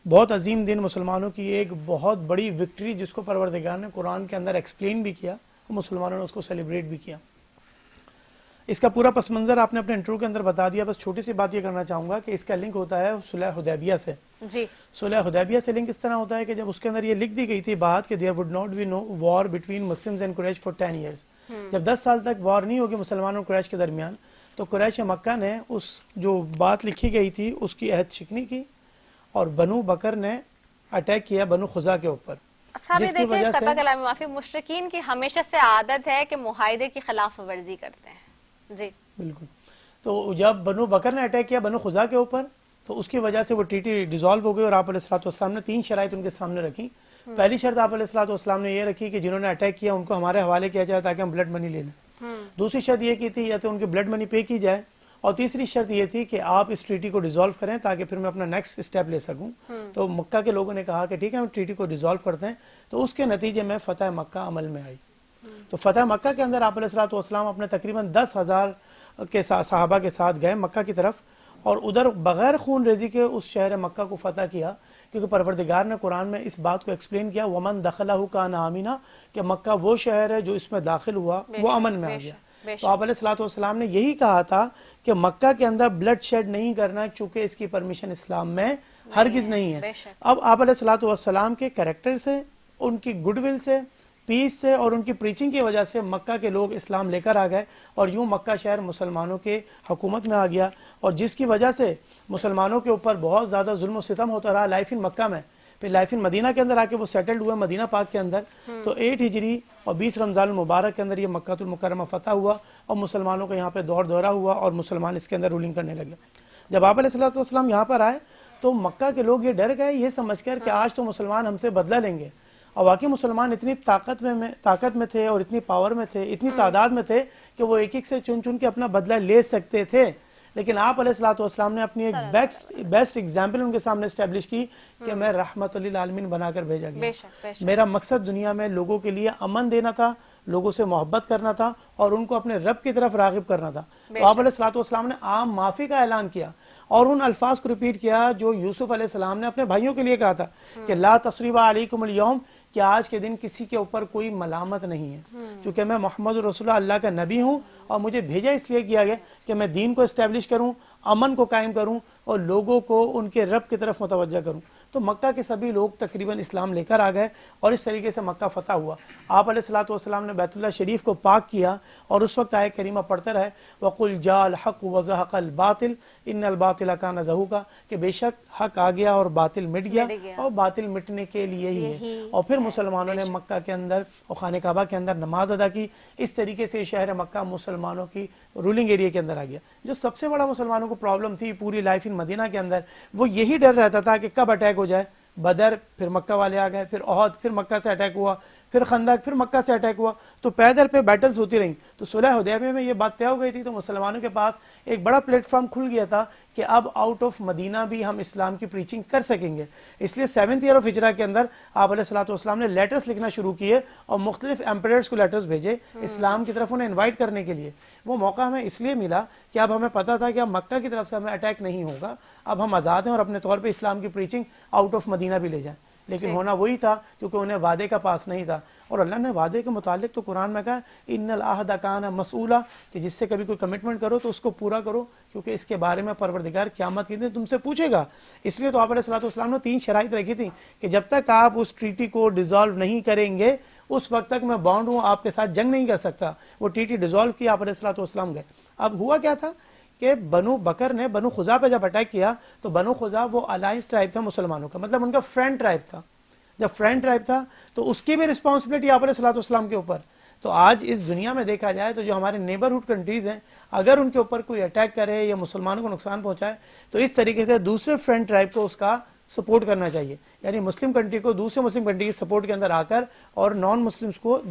Speaker 7: बहुत अजीम दिन, मुसलमानों की एक बहुत बड़ी विक्ट्री जिसको परवरदिगार ने कुरान के अंदर एक्सप्लेन भी किया और मुसलमानों ने उसको सेलिब्रेट भी किया। इसका पूरा पस मंज़र आपने अपने इंटरव्यू के अंदर बता दिया। बस छोटी सी बात ये करना चाहूँगा कि इसका लिंक होता है सुलह हुदैबिया से।
Speaker 2: जी,
Speaker 7: सुलह हुदैबिया से लिंक इस तरह होता है कि जब उसके अंदर ये लिख दी गई थी बात कि there would not be no war between Muslims and Quraysh for 10 years, जब 10 साल तक वॉर नहीं होगी मुसलमानों और कुरैश के दरमियान, तो कुरैश मक्का ने उस जो बात लिखी गई थी उसकी अहद शिकनी की और बनु बकर ने अटैक किया बनु खुजा के ऊपर।
Speaker 2: अच्छा, अभी देखिए कता कलाम में माफी, मुशरिकीन की हमेशा से आदत है कि मुआहिदे की खिलाफ वर्जी करते हैं। जी बिल्कुल।
Speaker 7: तो जब बनु बकर ने अटैक किया बनु खुजा के ऊपर, तो उसकी वजह से वो ट्रीटी डिसॉल्व हो गई और आप अलैहिस्सलाम ने 3 शराइत उनके सामने रखी। पहली शर्त आप अलैहिस्सलाम ने ये रखी कि जिन्होंने अटैक किया उनको हमारे हवाले किया जाए ताकि हम ब्लड मनी ले लें। दूसरी शर्त ये की थी या तो उनकी ब्लड मनी पे की जाए, और तीसरी शर्त ये थी कि आप इस ट्रीटी को डिसॉल्व करें ताकि फिर मैं अपना नेक्स्ट स्टेप ले सकूं। तो मक्का के लोगों ने कहा कि ठीक है हम ट्रीटी को डिसॉल्व करते हैं। तो उसके नतीजे में फतह मक्का अमल में आई। तो फतह मक्का के अंदर आप अलैहिस्सलाम अपने तकरीबन 10,000 के सहाबा के साथ गए मक्का की तरफ, और उधर बगैर खून रेजी के उस शहर मक्का को फतह किया, क्योंकि परवरदिगार ने कुरान में इस बात को एक्सप्लेन किया, वमन दखलहु कान आमिना, कि मक्का वो शहर है जो इसमें दाखिल हुआ वो अमन में आ गया। तो आप अलैहिस्सलाम ने यही कहा था कि मक्का के अंदर ब्लड शेड नहीं करना, चूंकि इसकी परमिशन इस्लाम में हरगिज नहीं है। अब आप अलैहिस्सलाम के कैरेक्टर से, उनकी गुडविल से, पीस से और उनकी प्रीचिंग की वजह से मक्का के लोग इस्लाम लेकर आ गए, और यूं मक्का शहर मुसलमानों के हुकूमत में आ गया, और जिसकी वजह से मुसलमानों के ऊपर बहुत ज़्यादा जुल्म सितम होता रहा लाइफ इन मक्का में। फिर लाइफ इन मदीना के अंदर आके वो सेटल्ड हुआ मदीना पाक के अंदर। तो 8 हिजरी और 20 रमज़ान मुबारक के अंदर ये मक्कातुल मुकर्रमा फतह हुआ और मुसलमानों का यहाँ पे दौर दौरा हुआ और मुसलमान इसके अंदर रूलिंग करने लगे। जब आप अलैहिस्सलाम यहाँ पर आए तो मक्का के लोग ये डर गए ये समझकर कि आज तो मुसलमान हमसे बदला लेंगे। और वाकई मुसलमान इतनी ताकत में थे और इतनी पावर में थे, इतनी तादाद में थे कि वो एक एक से चुन चुन के अपना बदला ले सकते थे। लेकिन आप अलैहिस्सलाम ने अपनी एक बेस्ट एग्जाम्पल उनके सामने एस्टेब्लिश की कि मैं रहमतुल लिल आलमीन बनाकर भेजा गया। मेरा मकसद दुनिया में लोगों के लिए अमन देना था, लोगों से मोहब्बत करना था और उनको अपने रब की तरफ रागिब करना था। तो आप अलैहिस्सलाम ने आम माफी का ऐलान किया और उन अल्फाज को रिपीट किया जो यूसुफ अलैहिस्सलाम ने अपने भाइयों के लिए कहा था कि ला तसरीबा अलैकुमुल यौम, कि आज के दिन किसी के ऊपर कोई मलामत नहीं है, क्योंकि मैं मोहम्मद रसूलुल्लाह अल्लाह का नबी हूँ और मुझे भेजा इसलिए किया गया कि मैं दीन को इस्टेब्लिश करूँ, अमन को कायम करूँ और लोगों को उनके रब की तरफ मुतवज्जा करूँ। तो मक्का के सभी लोग तकरीबन इस्लाम लेकर आ गए और इस तरीके से मक्का फतह हुआ। आप अलैहिस्सलाम ने बैतुल्लाह शरीफ को पाक किया और उस वक्त आयत करीमा पढ़ते रहे वकुल जाल हक व ज़हक़ल बातिल इन्नल बातिल कान ज़हूका, कि बेशक हक आ गया और बातिल मिट गया और बातिल मिटने के लिए ही है। और फिर मुसलमानों ने मक्का के अंदर और खाने काबा के अंदर नमाज अदा की। इस तरीके से शहर मक्का मुसलमानों की रूलिंग एरिया के अंदर आ गया। जो सबसे बड़ा मुसलमानों को प्रॉब्लम थी पूरी लाइफ इन मदीना के अंदर, वो यही डर रहता था कि कब अटैक हो जाए। बदर, फिर मक्का वाले आ गए, फिर ओहद, फिर मक्का से अटैक हुआ, फिर खंदक, फिर मक्का से अटैक हुआ। तो पैदल पे बैटल्स होती रहीं। तो सुलह हुदैबिया में ये बात तय हो गई थी, तो मुसलमानों के पास एक बड़ा प्लेटफॉर्म खुल गया था कि अब आउट ऑफ मदीना भी हम इस्लाम की प्रीचिंग कर सकेंगे। इसलिए 7th ईयर ऑफ हिजरा के अंदर आप अलैहिस्सलाम ने लेटर्स लिखना शुरू किए और मुख्तलिफ एम्परर्स को लेटर्स भेजे इस्लाम की तरफ उन्हें इन्वाइट करने के लिए। वो मौका हमें इसलिए मिला कि अब हमें पता था कि अब मक्का की तरफ से हमें अटैक नहीं होगा, अब हम आज़ाद हैं और अपने तौर पर इस्लाम की प्रीचिंग आउट ऑफ मदीना भी ले जाएं। लेकिन होना वही था क्योंकि उन्हें वादे का पास नहीं था। और अल्लाह ने वादे के मुतालिक तो कुरान में कहा इन्नल आहद कान मसूला, कि जिससे कभी कोई कमिटमेंट करो तो उसको पूरा करो, क्योंकि इसके बारे में परवरदिगार क़यामत के दिन तुमसे पूछेगा। इसलिए तो आप अलैहिस्सलाम ने 3 शराइत रखी थी कि जब तक आप उस ट्रीटी को डिसॉल्व नहीं करेंगे उस वक्त तक मैं बॉन्ड हूँ, आपके साथ जंग नहीं कर सकता। वो ट्रीटी डिसॉल्व की, आप अलैहिस्सलाम गए। अब हुआ क्या था कि बनु बकर ने बनु खुजा पे जब अटैक किया तो बनु खुजा वो अलायंस ट्राइब था मुसलमानों का, मतलब उनका फ्रेंड ट्राइब था। जब फ्रेंड ट्राइब था तो उसकी भी रिस्पॉन्सिबिलिटी आप अलैहिस्सलाम के ऊपर। तो आज इस दुनिया में देखा जाए तो जो हमारे नेबरहुड कंट्रीज हैं, अगर उनके ऊपर कोई अटैक करे या मुसलमानों को नुकसान पहुंचाए तो इस तरीके से दूसरे फ्रेंड ट्राइब को उसका सपोर्ट करना चाहिए। यानी मुस्लिम कंट्री को दूसरे मुस्लिम कंट्री के सपोर्ट के अंदर आकर और नॉन मुस्लिम्स को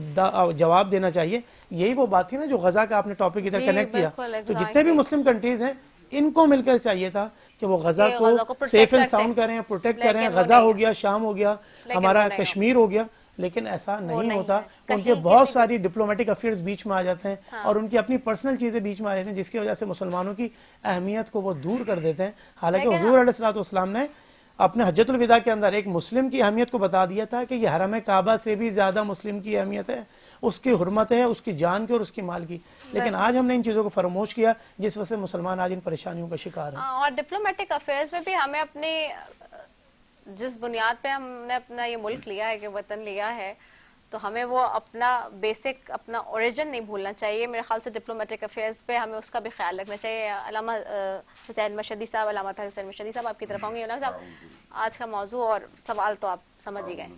Speaker 7: जवाब देना चाहिए। यही वो बात थी ना जो गजा का आपने टॉपिक इधर कनेक्ट किया। तो जितने भी मुस्लिम कंट्रीज हैं इनको मिलकर चाहिए था कि वो गजा को सेफ एंड साउंड करें, प्रोटेक्ट करें। गजा हो गया, शाम हो गया, हमारा कश्मीर हो गया, लेकिन ऐसा नहीं होता। उनके बहुत सारी डिप्लोमेटिक अफेयर्स बीच में आ जाते हैं और उनकी अपनी पर्सनल चीजें बीच में आ जाती हैं, जिसकी वजह से मुसलमानों की अहमियत को वो दूर कर देते हैं। हालांकि हुजूर अलैहिस्सलाम ने अपने हज्जतुल विदा के अंदर एक मुस्लिम की अहमियत को बता दिया था कि यह हरम काबा से भी ज्यादा मुस्लिम की अहमियत है, उसकी हुर्मत है, उसकी जान की और उसकी माल की। लेकिन आज हमने इन चीजों को फरामोश किया, जिस वजह से मुसलमान आज इन परेशानियों का शिकार हैं।
Speaker 2: और डिप्लोमेटिक अफेयर्स में भी हमें अपने जिस बुनियाद पे हमने अपना ये मुल्क लिया है कि वतन लिया है, तो हमें वो अपना बेसिक अपना ओरिजिन नहीं भूलना चाहिए। मेरे ख्याल से डिप्लोमेटिक अफेयर्स पे हमें उसका भी ख्याल रखना चाहिए। अल्लामा हुसैन मशदी साहब, अल्लामा हुसैन मशदी साहब आपकी तरफ होंगे। साहब आज का मौजू और सवाल तो आप समझ ही गए।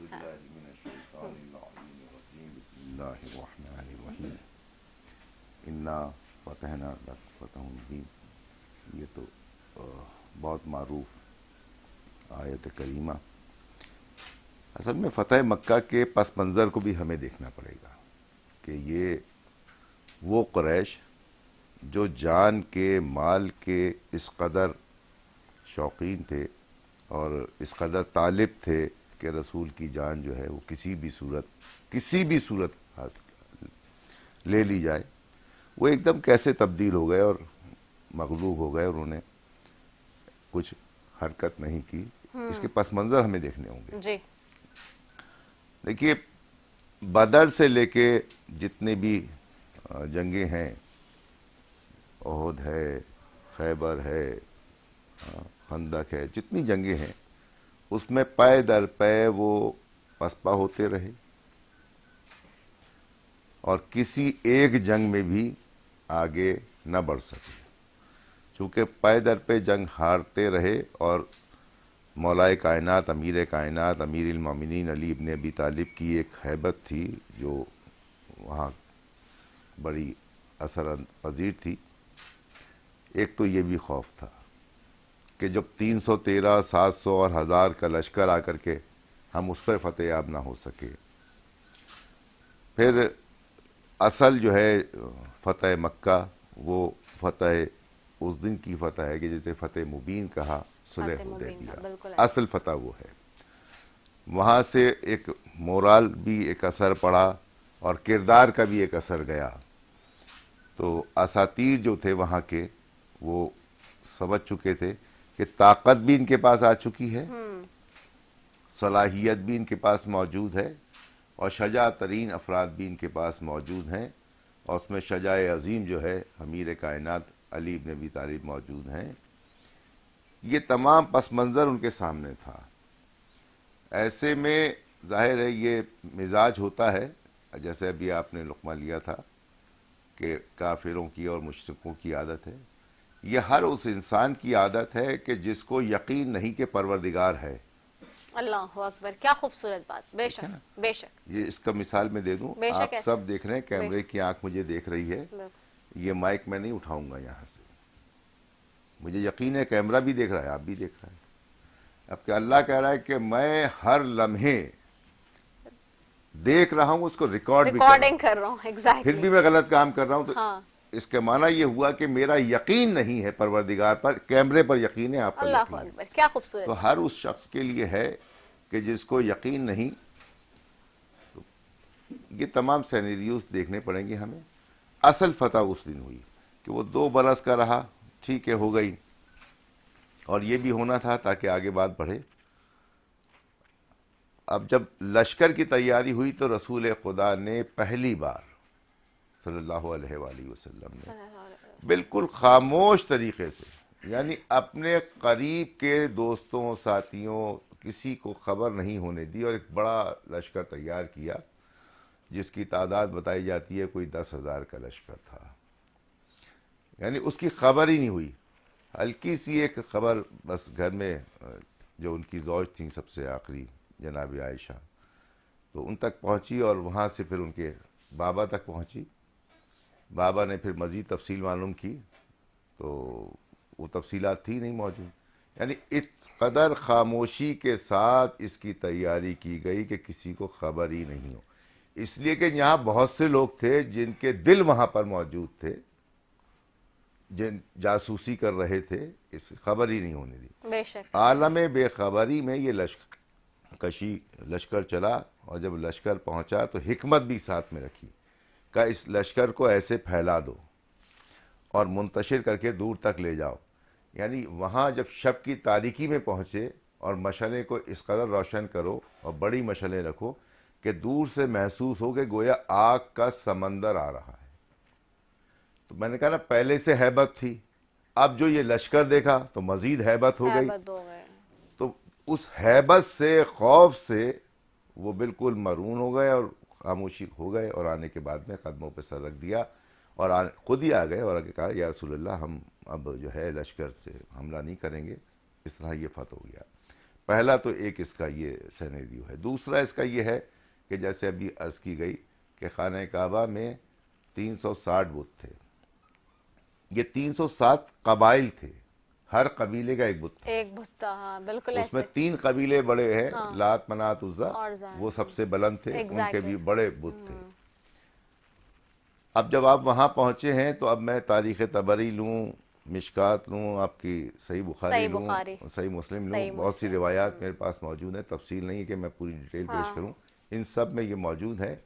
Speaker 8: इन्ना फतहना लक फतहुन मुबीन, ये तो बहुत मारूफ आयत करीमा। असल में फ़तह मक्का के पस मंज़र को भी हमें देखना पड़ेगा कि ये वो कुरैश जो जान के, माल के इस कदर शौकीन थे और इस कदर तालिब थे कि रसूल की जान जो है वो किसी भी सूरत ले ली जाए, वो एकदम कैसे तब्दील हो गए और मगलूब हो गए और उन्होंने कुछ हरकत नहीं की। इसके पस मंज़र हमें देखने होंगे जी। देखिए, बदर से लेके जितने भी जंगें हैं, ओहद है, खैबर है, खंदक है, जितनी जंगें हैं उसमें पै दर पै वो पसपा होते रहे और किसी एक जंग में भी आगे न बढ़ सके, चूँकि पै दर पे जंग हारते रहे। और मौलाए कायनात, अमीर कायनात, अमीरुल मोमिनीन अली इब्न अबी तालिब की एक हैबत थी जो वहाँ बड़ी असर पजीर थी। एक तो ये भी खौफ था कि जब 313, 700 और 1000 का लश्कर आकर के हम उस पर फतेह याब ना हो सके। फिर असल जो है फतेह मक्का, वो फतेह उस दिन की फतेह है कि जैसे फतेह मुबीन कहा, सुलह
Speaker 2: फतेह मुबीन का, बिल्कुल
Speaker 8: हुदैबिया,
Speaker 2: ऐसे।
Speaker 8: असल फतह वो है। वहाँ से एक मोरल भी एक असर पड़ा और किरदार का भी एक असर गया। तो असातीर जो थे वहाँ के, वो समझ चुके थे कि ताकत भी इनके पास आ चुकी है, सलाहियत भी इनके पास मौजूद है और शजा तरीन अफराद भी इनके पास मौजूद हैं, और उसमें शजाए अजीम जो है अमीर कायनात अली इब्न अबी तालिब मौजूद हैं। ये तमाम पस मंज़र उनके सामने था। ऐसे में जाहिर है ये मिजाज होता है, जैसे अभी आपने लुक़मा लिया था कि काफिरों की और मुश्रिकों की आदत है। ये हर उस इंसान की आदत है कि जिसको यकीन नहीं कि परवरदिगार है।
Speaker 2: अल्लाह अकबर, क्या खूबसूरत बात। बेशक बेशक।
Speaker 8: ये इसका मिसाल मैं दे दूं,
Speaker 2: बेशक
Speaker 8: आप
Speaker 2: ऐसे।
Speaker 8: सब देख रहे हैं, कैमरे की आंख मुझे देख रही है।
Speaker 2: बिल्कुल।
Speaker 8: ये माइक मैं नहीं उठाऊंगा यहाँ से, मुझे यकीन है कैमरा भी देख रहा है, आप भी देख रहे हैं। अब क्या अल्लाह कह रहा है कि मैं हर लम्हे देख रहा हूं, उसको रिकॉर्ड भी
Speaker 2: रिकॉर्डिंग कर रहा हूँ,
Speaker 8: फिर
Speaker 2: एग्जैक्टली।
Speaker 8: भी मैं गलत काम कर रहा हूं। तो
Speaker 2: हाँ।
Speaker 8: इसका माना ये हुआ कि मेरा यकीन नहीं है परवरदिगार पर, कैमरे पर यकीन है, आप पर
Speaker 2: अल्लाह
Speaker 8: यकीन है।
Speaker 2: अकबर, क्या खूबसूरत।
Speaker 8: तो हर उस शख्स के लिए है कि जिसको यकीन नहीं। तो ये तमाम सिनेरियोस देखने पड़ेंगे हमें। असल फतह उस दिन हुई कि वो 2 बरस का रहा, ठीक है, हो गई, और ये भी होना था ताकि आगे बात बढ़े। अब जब लश्कर की तैयारी हुई तो रसूल खुदा ने पहली बार सल्लल्लाहु अलैहि वसल्लम ने बिल्कुल खामोश तरीके से, यानी अपने करीब के दोस्तों, साथियों, किसी को खबर नहीं होने दी, और एक बड़ा लश्कर तैयार किया जिसकी तादाद बताई जाती है कोई 10,000 का लश्कर था। यानी उसकी खबर ही नहीं हुई। हल्की सी एक खबर बस घर में जो उनकी ज़ौज थी सबसे आखिरी जनाब आयशा, तो उन तक पहुंची और वहाँ से फिर उनके बाबा तक पहुंची। बाबा ने फिर मज़ीद तफसील मालूम की तो वो तफसीलात थी नहीं मौजूद। यानी इस कदर खामोशी के साथ इसकी तैयारी की गई कि किसी को खबर ही नहीं हो, इसलिए कि यहाँ बहुत से लोग थे जिनके दिल वहाँ पर मौजूद थे, जिन जासूसी कर रहे थे, इस खबर ही नहीं होने दी।
Speaker 2: बेशक।
Speaker 8: आलम बेखबरी में ये लश्कर चला, और जब लश्कर पहुंचा तो हिकमत भी साथ में रखी का इस लश्कर को ऐसे फैला दो और मुंतशिर करके दूर तक ले जाओ। यानी वहाँ जब शब की तारीकी में पहुँचे और मशले को इस कदर रोशन करो और बड़ी मशलें रखो कि दूर से महसूस हो कि गोया आग का समंदर आ रहा है। तो मैंने कहा ना, पहले से हैबत थी, अब जो ये लश्कर देखा तो मजीद हैबत हो गई। तो उस हैबत से, खौफ से वो बिल्कुल मरून हो गए और खामोशी हो गए, और आने के बाद में कदमों पे सर रख दिया और खुद ही आ गए और आगे कहा, या रसूलल्लाह, हम अब जो है लश्कर से हमला नहीं करेंगे। इस तरह ये फतह हो गया। पहला तो एक इसका ये सिनेरियो है। दूसरा इसका ये है कि जैसे अभी अर्ज़ की गई कि खाने काबा में 360 बुत थे। ये 307 कबाइल थे, हर कबीले का एक बुत था।
Speaker 2: एक बुत था, हाँ, बिल्कुल
Speaker 8: उसमें
Speaker 2: ऐसे।
Speaker 8: 3 कबीले बड़े हैं,
Speaker 2: हाँ।
Speaker 8: लात, मनात, उज़्ज़ा,
Speaker 2: और ज़ान।
Speaker 8: वो सबसे बुलंद थे, उनके
Speaker 2: Exactly।
Speaker 8: भी बड़े बुत थे। अब जब आप वहाँ पहुँचे हैं तो अब मैं तारीख़ तबरी लूँ, मिशकात लूँ, आपकी सही बुखारी लूँ, सही मुस्लिम लूँ, बहुत सी रिवायात मेरे पास मौजूद हैं। तफसील नहीं है कि मैं पूरी डिटेल पेश करूँ। इन सब में ये मौजूद है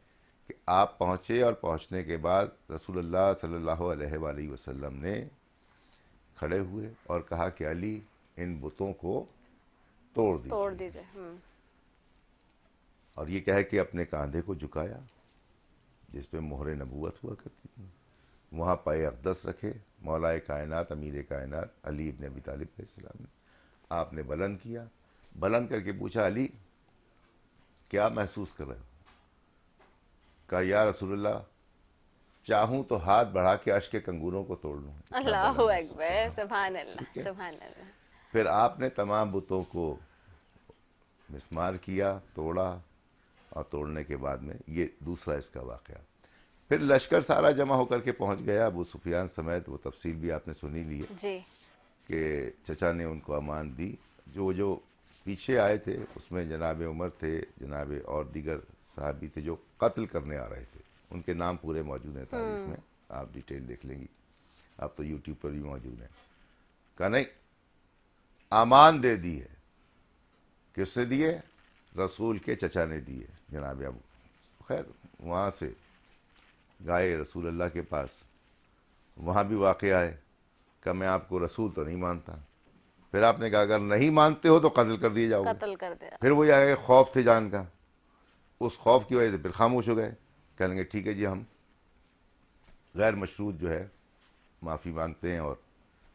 Speaker 8: कि आप पहुँचे और पहुँचने के बाद रसूलुल्लाह सल्लल्लाहु अलैहि वसल्लम ने खड़े हुए और कहा कि अली, इन बुतों को तोड़ दीजिए। और ये कह के अपने कांधे को झुकाया जिस पे मोहर नबूवत हुआ करती थी। वहाँ पाए अक़दस रखे, मौलाए कायनात, अमीर कायनात अली इब्न अबी तालिब अलैहिस्सलाम ने आपने बुलंद किया। बुलंद करके पूछा, अली क्या महसूस कर रहे हो? कहा, या रसूलल्लाह, चाहूं तो हाथ बढ़ा के अर्श के कंगूरों को तोड़ लूं।
Speaker 2: अल्लाह अकबर, सुभान अल्लाह, सुभान अल्लाह।
Speaker 8: फिर आपने तमाम बुतों को मिस्मार किया, तोड़ा, और तोड़ने के बाद में ये दूसरा इसका वाक़या। फिर लश्कर सारा जमा होकर के पहुंच गया, अबू सुफियान समेत। वो तफसील भी आपने सुनी ली है
Speaker 2: जी।
Speaker 8: के चचा ने उनको अमान दी। जो पीछे आए थे उसमें जनाब उमर थे, जनाब और दीगर साहबी थे जो कत्ल करने आ रहे थे। उनके नाम पूरे मौजूद हैं तारीख में, आप डिटेल देख लेंगी, आप तो यूट्यूब पर भी मौजूद हैं। कहा नहीं, अमान दे दी है। किसने दिए? रसूल के चचा ने दिए, जनाब अबू। खैर वहाँ से गए रसूल अल्लाह के पास, वहाँ भी वाक़या है कि मैं आपको रसूल तो नहीं मानता। फिर आपने कहा अगर नहीं मानते हो तो कत्ल कर दिए जाओगे।
Speaker 2: कत्ल कर दिया।
Speaker 8: फिर वो आगे खौफ थे जान का, उस खौफ की वजह से फिर खामोश हो गए। कहेंगे ठीक है जी, हम गैर मशरूत जो है माफ़ी मांगते हैं और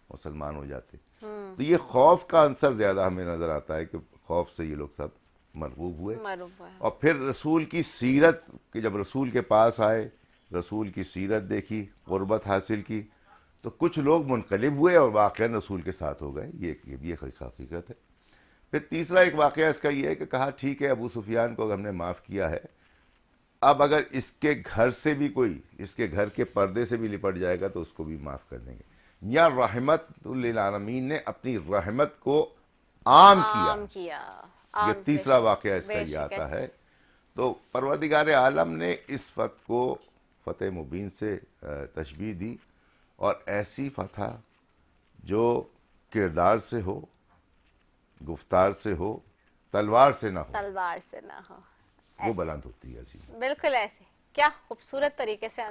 Speaker 8: मुसलमान हो जाते। तो ये खौफ का अंसर ज़्यादा हमें नज़र आता है कि खौफ से ये लोग सब मरगूब हुए। और फिर रसूल की सीरत कि जब रसूल के पास आए, रसूल की सीरत देखी, गुर्बत हासिल की, तो कुछ लोग मुनकलिब हुए और वाक़ई रसूल के साथ हो गए। ये भी एक हकीकत है। फिर तीसरा एक वाक़या इसका ये है कि कहा ठीक है अबू सुफियान को हमने माफ़ किया है, अब अगर इसके घर से भी कोई, इसके घर के पर्दे से भी लिपट जाएगा तो उसको भी माफ़ कर देंगे। या रहमतुल आलमीन ने अपनी रहमत को आम किया। ये तीसरा वाक़या इसका ये आता है। तो परवरदिगार आलम ने इस फतह को फ़तेह मुबीन से तशबीह दी, और ऐसी फतह जो किरदार से हो, गुफ्तार से हो, तलवार से ना हो, वो बुलंद होती है। ऐसी
Speaker 2: बिल्कुल ऐसे। क्या खूबसूरत तरीके से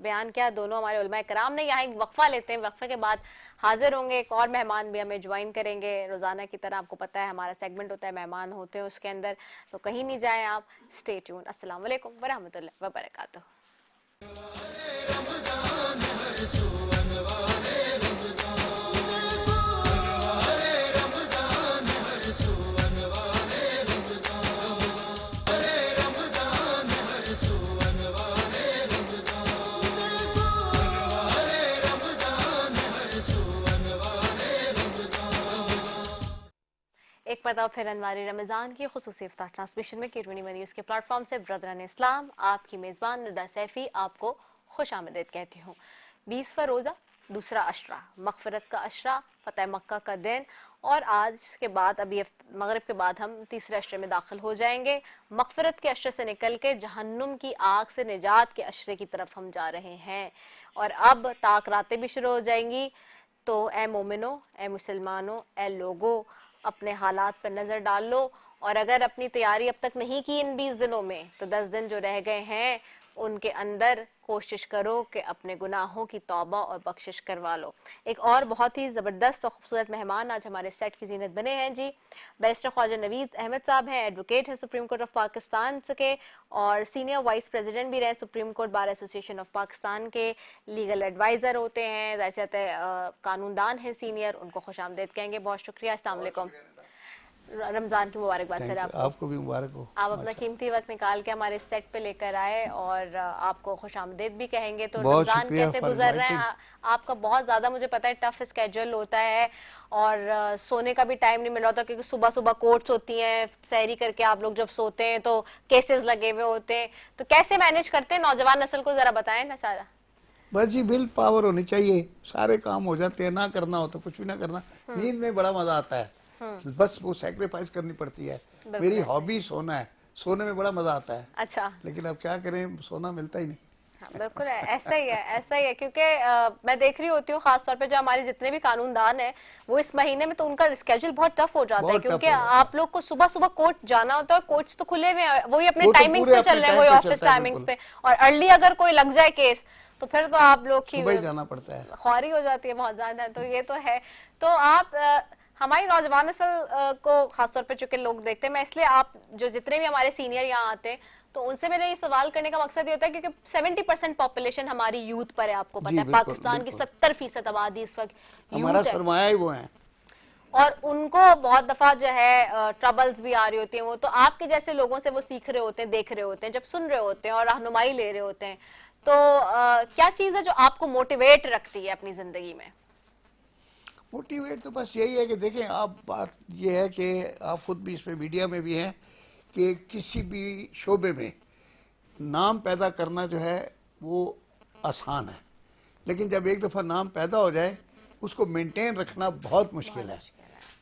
Speaker 2: बयान किया दोनों हमारे उलमाए कराम ने। यहाँ एक वक्फा लेते हैं, वक्फे के बाद हाजिर होंगे। एक और मेहमान भी हमें ज्वाइन करेंगे। रोजाना की तरह आपको पता है हमारा सेगमेंट होता है, मेहमान होते हैं उसके अंदर, तो कहीं नहीं जाए आप, स्टे ट्यून। अस्सलाम वालेकुम व रहमतुल्लाहि व बरकातुहू। एक मरतबा फिर अनवारी रमज़ान की खुसूसी इफ्तार ट्रांसमिशन में K21 न्यूज़ के प्लेटफॉर्म से ब्रदरान इस्लाम, आपकी मेज़बान निदा सैफ़ी आपको खुश आमदीद कहती हूँ। 20वां रोज़ा, दूसरा अशरा, मग़फ़िरत का अशरा, फ़तह मक्का का दिन, और आज के बाद अभी मगरिब के बाद हम तीसरे अशरे में दाखिल हो जाएंगे। मग़फ़िरत के अशरे से निकल के जहन्नुम की आग से निजात के अशरे की तरफ हम जा रहे हैं, और अब ताक रातें भी शुरू हो जाएंगी। तो ए मोमिनो, ए मुसलमानों, ए लोगो, अपने हालात पर नज़र डाल लो, और अगर अपनी तैयारी अब तक नहीं की इन 20 दिनों में, तो 10 दिन जो रह गए हैं उनके अंदर कोशिश करो कि अपने गुनाहों की तौबा और बख्शिश करवा लो। एक और बहुत ही ज़बरदस्त और खूबसूरत मेहमान आज हमारे सेट की जीनत बने हैं जी। बैरिस्टर ख्वाजा नवीद अहमद साहब हैं, एडवोकेट हैं सुप्रीम कोर्ट ऑफ पाकिस्तान के, और सीनियर वाइस प्रेसिडेंट भी रहे supreme court bar association of Pakistan के, लीगल एडवाइज़र होते हैं, ज़ाहिर सी कानूनदान है सीनियर, उनको खुश आमदीद कहेंगे। बहुत शुक्रिया। अस्सलाम वालेकुम, रमजान की मुबारकबाद सर।
Speaker 9: आपको भी मुबारक हो।
Speaker 2: आप अपना कीमती वक्त निकाल के हमारे सेट पे लेकर आए और आपको खुशामदीद भी कहेंगे। तो रमजान कैसे गुजर रहे हैं? आपका बहुत ज्यादा मुझे पता है टफ स्केड्यूल होता है, और सोने का भी टाइम नहीं मिल रहा होता, क्योंकि सुबह सुबह कोर्ट्स होती हैं, सहरी करके आप लोग जब सोते हैं तो केसेस लगे हुए होते हैं, तो कैसे मैनेज करते हैं? नौजवान नस्ल को जरा बताएं ना सारा।
Speaker 9: बस जी विल पावर होनी चाहिए, सारे काम हो जाते हैं, ना करना हो तो कुछ भी ना करना। नींद में बड़ा मजा आता है, बस वो सैक्रिफाइस करनी पड़ती है। मेरी हॉबी सोना है, सोने में बड़ा मजा आता है।
Speaker 2: अच्छा,
Speaker 9: लेकिन अब क्या करें, सोना मिलता ही नहीं।
Speaker 2: हाँ, बिल्कुल ऐसा ही है, ऐसा ही है। क्योंकि मैं देख रही होती हूँ खासतौर पे जो हमारे जितने भी कानूनदान हैं, वो इस महीने में तो उनका स्केड्यूल बहुत टफ हो जाता है, क्योंकि आप लोग को सुबह सुबह कोर्ट जाना होता है। कोर्ट्स तो खुले हुए हैं, वही अपने टाइमिंग्स पे चल रहे हैं, वही ऑफिस टाइमिंग्स पे, और अर्ली अगर कोई लग जाए केस तो फिर तो आप लोग की
Speaker 9: जाना पड़ता है,
Speaker 2: ख्वारी हो जाती है बहुत ज्यादा। तो ये तो है। तो आप हमारी नौजवान नस्ल को खासतौर पे चूंकि लोग देखते हैं, मैं इसलिए आप जो जितने भी हमारे सीनियर यहाँ आते हैं तो उनसे मेरा ये सवाल करने का मकसद ये होता है, क्योंकि 70% पॉपुलेशन हमारी यूथ पर है। आपको पता है पाकिस्तान की 70% आबादी इस वक्त
Speaker 9: हमारा सरमाया ही वो है,
Speaker 2: और उनको बहुत दफा जो है ट्रबल्स भी आ रही होती हैं। वो तो आपके जैसे लोगों से वो सीख रहे होते हैं, देख रहे होते हैं, जब सुन रहे होते हैं और रहनुमाई ले रहे होते हैं। तो क्या चीज है जो आपको मोटिवेट रखती है अपनी जिंदगी में?
Speaker 9: मोटिवेट तो बस यही है कि देखें, आप बात ये है कि आप खुद भी इसमें मीडिया में भी हैं कि किसी भी शोबे में नाम पैदा करना जो है वो आसान है, लेकिन जब एक दफ़ा नाम पैदा हो जाए उसको मेंटेन रखना बहुत मुश्किल है।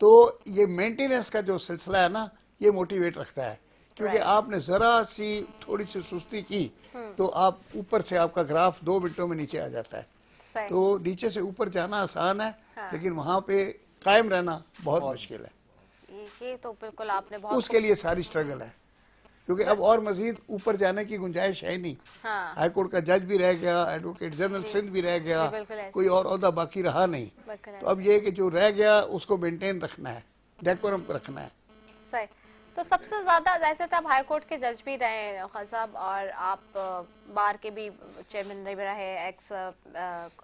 Speaker 9: तो ये मेंटेनेंस का जो सिलसिला है ना, ये मोटिवेट रखता है, क्योंकि आपने जरा सी थोड़ी सी सुस्ती की तो आप ऊपर से आपका ग्राफ 2 मिनटों में नीचे आ जाता है।
Speaker 2: सही।
Speaker 9: तो नीचे से ऊपर जाना आसान है, लेकिन वहां पे कायम रहना बहुत मुश्किल है।
Speaker 2: ये तो बिल्कुल आपने बहुत
Speaker 9: उसके लिए सारी स्ट्रगल है, क्योंकि अब और मजीद ऊपर जाने की गुंजाइश है नहीं।
Speaker 2: हाँ।
Speaker 9: हाई कोर्ट का जज भी रह गया, एडवोकेट जनरल सिंध भी रह गया,
Speaker 2: बिल्कुल ऐसे।
Speaker 9: कोई और ओहदा बाकी रहा नहीं।
Speaker 2: बिल्कुल
Speaker 9: तो अब ये है कि जो रह गया उसको मेंटेन रखना है, डेकोरम रखना है।
Speaker 2: सही। तो सबसे ज्यादा, जैसे तो आप हाई कोर्ट के जज भी रहे हैं खान साहब, और आप बार के भी चेयरमैन रहे, एक्स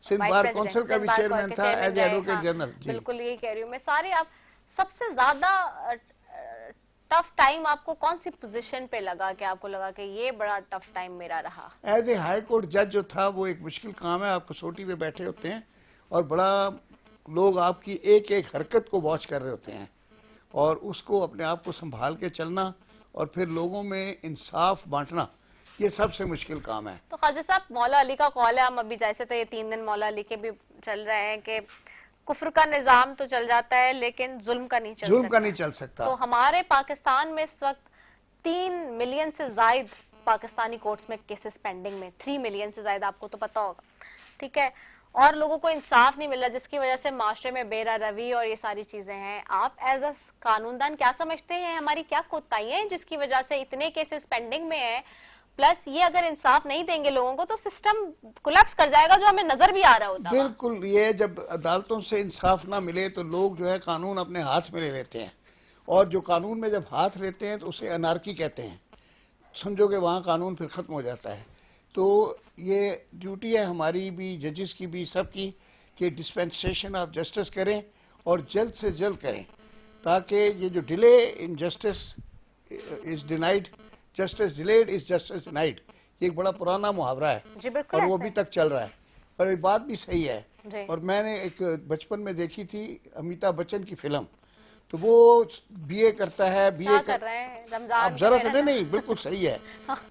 Speaker 9: सिंध बार काउंसिल का भी चेयरमैन था एज एडवोकेट जनरल। जी
Speaker 2: बिल्कुल यही कह रही हूँ मैं। सारे आप सबसे ज्यादा टफ टाइम आपको कौन सी पोजीशन पे लगा कि आपको लगा कि ये बड़ा टफ टाइम मेरा रहा?
Speaker 9: एज ए हाई कोर्ट जज जो था वो एक मुश्किल काम है। आप कसौटी पे बैठे होते हैं और बड़ा लोग आपकी एक एक हरकत को वॉच कर रहे होते हैं, और उसको अपने आप को संभाल के चलना और फिर लोगों में इंसाफ बांटना, ये सबसे मुश्किल काम है।
Speaker 2: तो ख्वाजा साहब, मौला अली का कौल है, हम अभी जैसे तो ये 3 दिन मौला अली के भी चल रहे हैं कि कुफ्र का निजाम तो चल जाता है लेकिन जुल्म का नहीं चल
Speaker 9: जुल्म
Speaker 2: सकता।
Speaker 9: का नहीं चल सकता।
Speaker 2: तो हमारे पाकिस्तान में इस वक्त 3 मिलियन से जायद पाकिस्तानी कोर्ट्स में केसेस पेंडिंग में, 3 मिलियन से जायद, आपको तो पता होगा, ठीक है, और लोगों को इंसाफ नहीं मिल रहा, जिसकी वजह से माशरे में बेरा रवी और ये सारी चीजें हैं। आप एज अ कानूनदान क्या समझते हैं, हमारी क्या कोताही है जिसकी वजह से इतने केसेस पेंडिंग में है? प्लस ये अगर इंसाफ नहीं देंगे लोगों को तो सिस्टम कोलैप्स कर जाएगा, जो हमें नजर भी आ रहा होता है।
Speaker 9: बिल्कुल, ये जब अदालतों से इंसाफ ना मिले तो लोग जो है कानून अपने हाथ में ले लेते हैं, और जो कानून में जब हाथ लेते हैं तो उसे अनार्की कहते हैं। समझो कि वहाँ कानून फिर ख़त्म हो जाता है। तो ये ड्यूटी है हमारी भी, जजेस की भी, सब की, कि डिस्पेंसेशन ऑफ जस्टिस करें और जल्द से जल्द करें, ताकि ये जो delay in justice is denied, justice delayed is justice denied, ये एक बड़ा पुराना मुहावरा है और वो अभी तक चल रहा है, और ये बात भी सही है। और मैंने एक बचपन में देखी थी अमिताभ बच्चन की फिल्म, तो वो बीए करता है, बीए कर रहे हैं, आप जरा से नहीं, बिल्कुल सही है।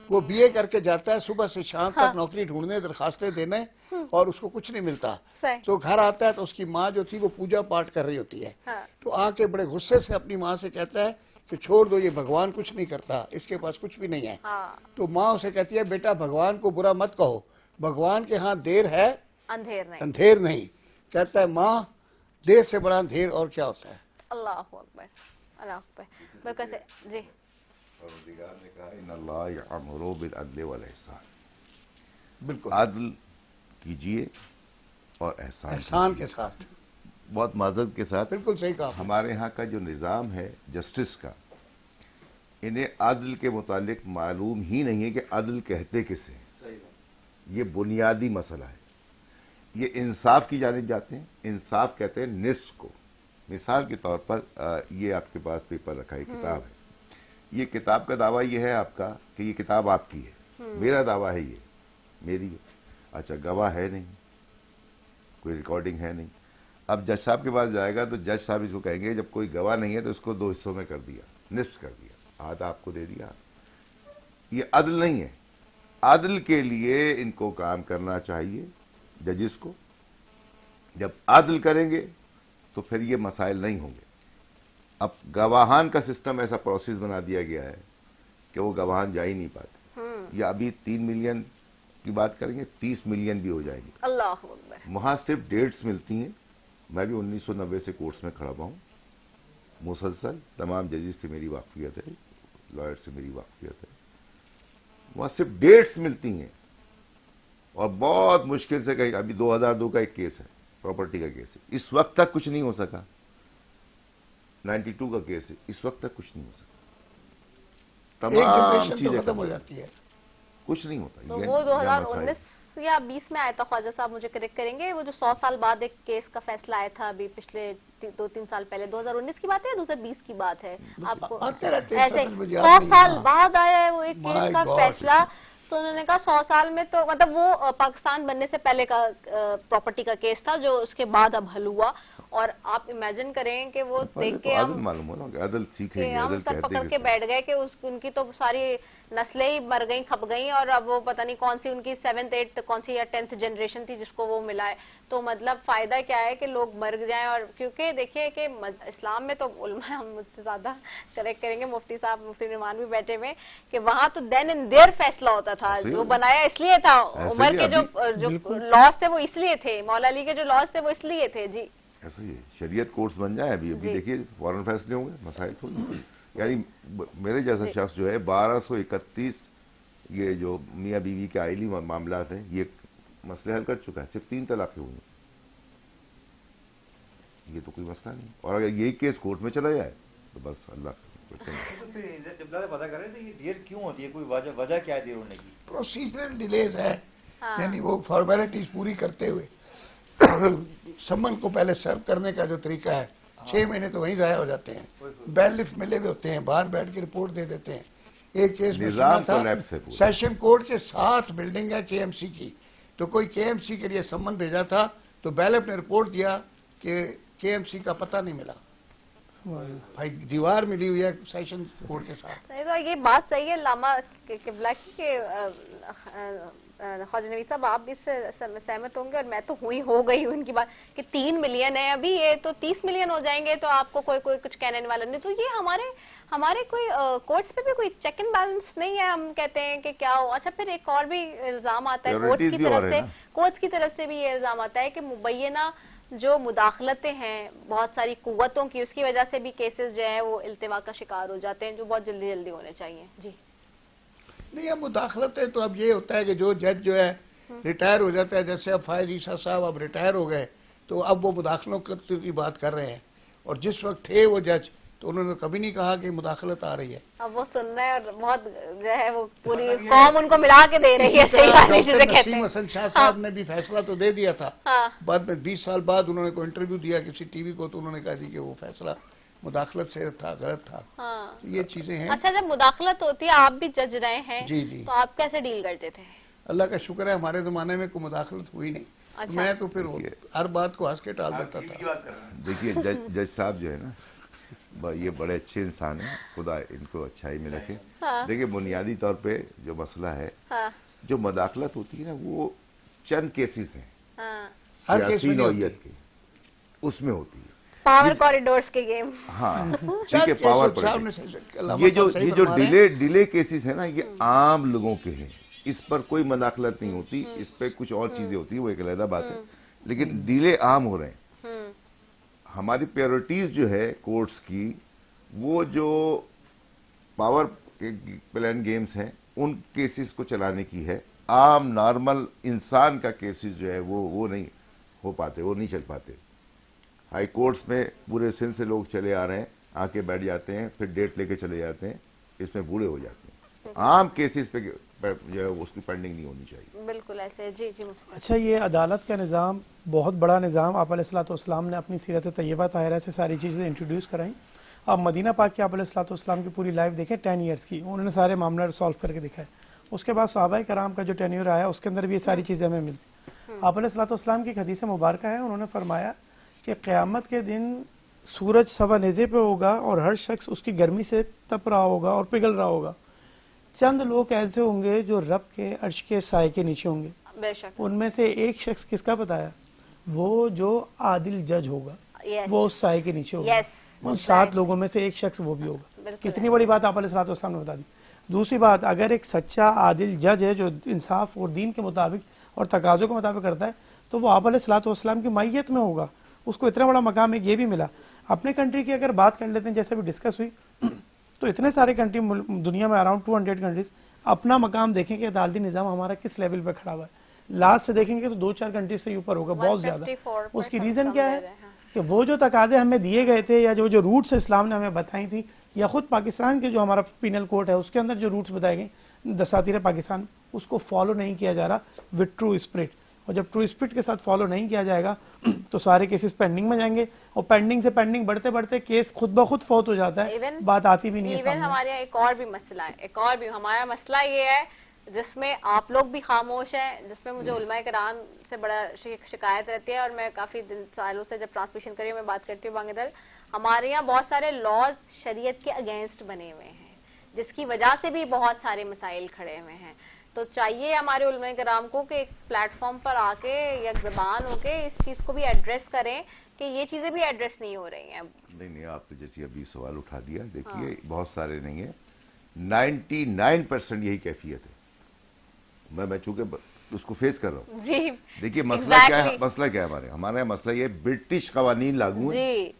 Speaker 9: वो बीए करके जाता है, सुबह से शाम तक नौकरी ढूंढने, दरखास्तें देने, और उसको कुछ नहीं मिलता। तो घर आता है तो उसकी माँ जो थी वो पूजा पाठ कर रही होती है। तो आके बड़े गुस्से से अपनी माँ से कहता है कि छोड़ दो, ये भगवान कुछ नहीं करता, इसके पास कुछ भी नहीं है। तो माँ उसे कहती है, बेटा भगवान को बुरा मत कहो, भगवान के यहाँ देर है अंधेर नहीं। कहता है, माँ देर से बड़ा अंधेर और क्या होता है।
Speaker 2: अल्लाह अकबर, अल्लाह अकबर। बिल्कुल से जी।
Speaker 8: परवरदिगार ने कहा, इन्नल्लाह यअमुरु बिल अदल वल इहसान,
Speaker 9: बिल्कुल
Speaker 8: आदल कीजिए और एहसान
Speaker 9: के साथ,
Speaker 8: बहुत माजरत के साथ।
Speaker 9: बिल्कुल सही कहा।
Speaker 8: हमारे यहाँ का जो निज़ाम है जस्टिस का, इन्हें आदल के मुतालिक मालूम ही नहीं है कि आदल कहते किसे। ये बुनियादी मसला है। ये इंसाफ की जानिब जाते हैं, इंसाफ कहते हैं निस्फ को। मिसाल के तौर पर ये आपके पास पेपर रखा है, किताब है, ये किताब का दावा ये है आपका कि ये किताब आपकी है, मेरा दावा है ये मेरी है। अच्छा, गवाह है नहीं, कोई रिकॉर्डिंग है नहीं। अब जज साहब के पास जाएगा तो जज साहब इसको कहेंगे जब कोई गवाह नहीं है तो इसको 2 हिस्सों में कर दिया, निस्फ कर दिया, आधा आपको दे दिया। ये अदल नहीं है। अदल के लिए इनको काम करना चाहिए जजिस को। जब अदल करेंगे तो फिर ये मसाइल नहीं होंगे। अब गवाहान का सिस्टम ऐसा प्रोसेस बना दिया गया है कि वो गवाहान जा ही नहीं पाते। या अभी 3 मिलियन की बात करेंगे, 30 मिलियन भी हो जाएंगे।
Speaker 2: अल्लाह अकबर।
Speaker 8: वहाँ सिर्फ डेट्स मिलती हैं। मैं भी 1990 से कोर्ट्स में खड़ा हुआ हूँ, मुसलसल तमाम जजेस से मेरी वाकफियत है, लॉयर से मेरी वाकफियत है। वहाँ सिर्फ डेट्स मिलती हैं और बहुत मुश्किल से कहीं, अभी 2002 का एक केस है, प्रॉपर्टी का केस है, इस वक्त तक कुछ नहीं हो सका। 92 का केस है, इस वक्त तक कुछ नहीं हो सका। तमाम चीजें खत्म हो जाती है, कुछ नहीं होता।
Speaker 2: तो वो 2019 या 20 में आया था, ख्वाजा साहब मुझे करेक्ट करेंगे, वो जो 100 साल बाद एक केस का फैसला आया था, अभी पिछले 2-3 साल पहले, 2019 की बात है या 2020 की बात है? आपको ऐसे 100 साल बाद आया है वो एक केस का फैसला। तो उन्होंने कहा 100 साल में, तो मतलब वो पाकिस्तान बनने से पहले का प्रॉपर्टी का केस था जो उसके बाद अब हल हुआ, और आप इमेजिन करें कि वो देख के
Speaker 8: आदल
Speaker 2: हम
Speaker 8: मालूम हो ना कि आदल
Speaker 2: कि
Speaker 8: सीखेंगे,
Speaker 2: हम
Speaker 8: आदल
Speaker 2: सर
Speaker 8: कहते
Speaker 2: पकड़
Speaker 8: हैं
Speaker 2: के बैठ गए कि उनकी तो सारी नस्लें ही मर गई, खप गई, और अब वो पता नहीं कौन सी उनकी 7th 8th कौन सी या 10th जनरेशन थी जिसको वो मिला है। तो मतलब फायदा क्या है कि लोग मर जाएं। और क्योंकि देखिए कि इस्लाम में तो उलमा हम मुझसे ज्यादा करेक्ट करेंगे, मुफ्ती साहब मुफ्ती नुमान भी बैठे हुए, कि वहां तो देन इन देयर फैसला होता था, वो बनाया इसलिए था, उमर के जो लॉज थे वो इसलिए थे, मौला अली के जो लॉज थे वो इसलिए थे। जी
Speaker 8: ऐसे ही है, शरीयत कोर्स बन जाए। अभी देखिए फौरन फैसले होंगे, मसाइल थोड़ी। यानी मेरे जैसा शख्स जो है 1231 ये जो मियाँ बीवी के आइली मामला है ये मसले हल कर चुका है, सिर्फ 3 तलाक़ें हुई, ये तो कोई मसला नहीं। और अगर यही केस कोर्ट में चला जाए तो बस अल्लाह
Speaker 5: पता करें तो ये देर क्यों होती है, कोई वजह क्या है देर होने की?
Speaker 9: प्रोसीजरल डिलेज है, यानी वो फॉर्मेलिटीज पूरी करते हुए सम्मन को पहले सर्व करने का जो तरीका है 6 महीने तो वहीं जाया हो जाते हैं, बैल लिफ्ट मिले हुए होते हैं, बाहर बैठ के रिपोर्ट दे देते हैं। एक केस में सुना था सेशन कोर्ट के साथ बिल्डिंग है केएमसी की, तो कोई केएमसी के लिए सम्मन भेजा था तो बैलेफ ने रिपोर्ट दिया कि केएमसी का पता नहीं मिला। भाई दीवार मिली हुई है सेशन कोर्ट के साथ।
Speaker 2: तो ये बात सही है लामा किबला की कि ख्वाजा नवीद साहब आप भी इससे सहमत होंगे, और मैं तो हो गई हूँ इनकी बात कि 3 मिलियन है अभी, ये तो 30 मिलियन हो जाएंगे तो आपको कोई कुछ कहने वाला नहीं। तो ये हमारे कोई कोर्ट्स पे भी कोई चेक एंड बैलेंस नहीं है। हम कहते हैं कि क्या हो। अच्छा, फिर एक और भी इल्जाम आता है कोर्ट्स की तरफ से भी ये इल्जाम आता है कि मुबैना जो मुदाखलतें हैं बहुत सारी कुव्वतों की, उसकी वजह से भी केसेस जो है वो इल्तिवा का शिकार हो जाते हैं, जो बहुत जल्दी जल्दी होने चाहिए। जी
Speaker 9: नहीं, अब मुदाखलत है तो अब ये होता है कि जो जज जो है रिटायर हो जाता है, जैसे अब फायज ईसा साहब अब रिटायर हो गए तो अब वो मुदाखलों की बात कर रहे हैं, और जिस वक्त थे वो जज तो उन्होंने कभी नहीं कहा कि मुदाखलत आ रही है।
Speaker 2: अब वो सुन रहे हैं और बहुत जो है वो पूरी कौम उनको मिला के दे रही है। सही बात है, जिसे कहते हैं।
Speaker 9: हसन शाह साहब ने भी फैसला तो दे दिया था, बाद में 20 साल बाद उन्होंने कोई इंटरव्यू दिया किसी टीवी को तो उन्होंने कहा कि वो फैसला मुदाखलत से था, गलत था। तो ये चीजें हैं।
Speaker 2: अच्छा, जब मुदाखलत होती है, आप भी जज रहे हैं,
Speaker 9: जी जी,
Speaker 2: तो आप कैसे डील करते थे?
Speaker 9: अल्लाह का शुक्र है हमारे जमाने में कोई मुदाखलत हुई नहीं। अच्छा। मैं तो फिर हर बात को हंस के टाल देता था।
Speaker 8: देखिए जज साहब जो है ना ये बड़े अच्छे इंसान हैं, खुदा इनको अच्छाई में रखे। देखिए बुनियादी तौर पे जो मसला है, जो मुदाखलत होती है ना वो चंद केसेस हैं सियासी नौइयत के, उसमें होती है
Speaker 2: पावर कॉरिडोर्स के गेम।
Speaker 8: हाँ ठीक है, पावर ये जो डिले केसेस है ना ये आम लोगों के हैं, इस पर कोई मुदाखलत नहीं होती, इस पे कुछ और चीजें होती है, वो एक अलग बात है, लेकिन डिले आम हो रहे हैं। हमारी प्रायोरिटीज जो है कोर्ट्स की, वो जो पावर प्लान गेम्स हैं उन केसेस को चलाने की है। आम नॉर्मल इंसान का केसेस जो है वो नहीं हो पाते, वो नहीं चल पाते। हाई कोर्ट्स में पूरे सिंध से लोग चले आ रहे हैं, आके बैठ जाते हैं, फिर डेट लेके चले जाते हैं, इसमें बूढ़े हो जाते हैं। आम केसेस पे जो है उसकी पेंडिंग नहीं होनी चाहिए।
Speaker 2: बिल्कुल ऐसे। जी जी।
Speaker 7: अच्छा, ये अदालत का निज़ाम बहुत बड़ा निज़ाम आप अलैहिस्सलाम ने अपनी सीरत तैयबा ताहिरा से सारी चीज़ें इंट्रोड्यूस कराई। आप मदीना पाक के आप अलैहिस्सलाम की पूरी लाइफ देखें 10 ईयर्स की, उन्होंने सारे मामला सॉल्व करके दिखाए। उसके बाद सहाबाए कराम का जो टेन्योर आया उसके अंदर भी ये सारी चीज़ें हमें मिलती। आप अलैहिस्सलाम की हदीस मुबारक है, उन्होंने फरमाया कि क़यामत के दिन सूरज सवा नेज़े पे होगा और हर शख्स उसकी गर्मी से तप रहा होगा और पिघल रहा होगा। चंद लोग ऐसे होंगे जो रब के अर्श के साए के नीचे होंगे।
Speaker 2: बेशक।
Speaker 7: उनमें से एक शख्स किसका बताया? वो जो आदिल जज होगा, वो उस साए के नीचे होगा। उन 7 लोगों में से एक शख्स वो भी होगा। कितनी बड़ी बात आप अलैहिस्सलाम ने बता दी। दूसरी बात, अगर एक सच्चा आदिल जज है जो इंसाफ और दीन के मुताबिक और तकाज़ों के मुताबिक करता है तो वो आप अलैहिस्सलाम की मैयत में होगा। उसको इतना बड़ा मकाम एक ये भी मिला। अपने कंट्री की अगर बात कर लेते हैं, जैसे भी डिस्कस हुई, तो इतने सारे कंट्री दुनिया में अराउंड 200 कंट्रीज अपना मकाम देखें कि अदालती निज़ाम हमारा किस लेवल पे खड़ा हुआ है। लास्ट से देखेंगे तो 2-4 कंट्रीज से ऊपर होगा, बहुत ज्यादा। उसकी रीजन क्या है कि वो जो तकाजे हमें दिए गए थे या जो रूट्स इस्लाम ने हमें बताई थी, या खुद पाकिस्तान के जो हमारा पिनल कोड है उसके अंदर जो रूट्स बताए गए दसातीर पाकिस्तान, उसको फॉलो नहीं किया जा रहा विद ट्रू स्पिरिट। और जब ट्रू स्पिरिट के साथ फॉलो नहीं किया जाएगा तो सारे केसेस पेंडिंग में जाएंगे, और पेंडिंग से पेंडिंग बढ़ते बढ़ते केस खुद ब खुद फौत हो जाता है, बात आती भी नहीं है।
Speaker 2: हमारे यहाँ एक और भी मसला है, एक और भी हमारा मसला ये है, जिसमें आप लोग भी खामोश हैं, जिसमें मुझे उलमाए कराम से बड़ा शिकायत रहती है, और मैं काफी सालों से जब ट्रांसमिशन करी मैं बात करती हूँ बांग्लादेश, हमारे यहाँ बहुत सारे लॉज शरीयत के अगेंस्ट बने हुए हैं, जिसकी वजह से भी बहुत सारे मसाइल खड़े हुए हैं। तो चाहिए हमारे उलमाए कराम को कि एक प्लेटफॉर्म पर आके या जबान होके इस चीज को भी एड्रेस करें कि ये चीजें भी एड्रेस नहीं हो रही हैं।
Speaker 8: नहीं, आपने जैसे अभी सवाल उठा दिया, देखिए बहुत सारे नहीं है, 99% यही कैफियत है। मैं चूंकि उसको फेस कर रहा हूँ
Speaker 2: जी।
Speaker 8: देखिए मसला क्या है, हमारे मसला ये ब्रिटिश कवानीन लागू है,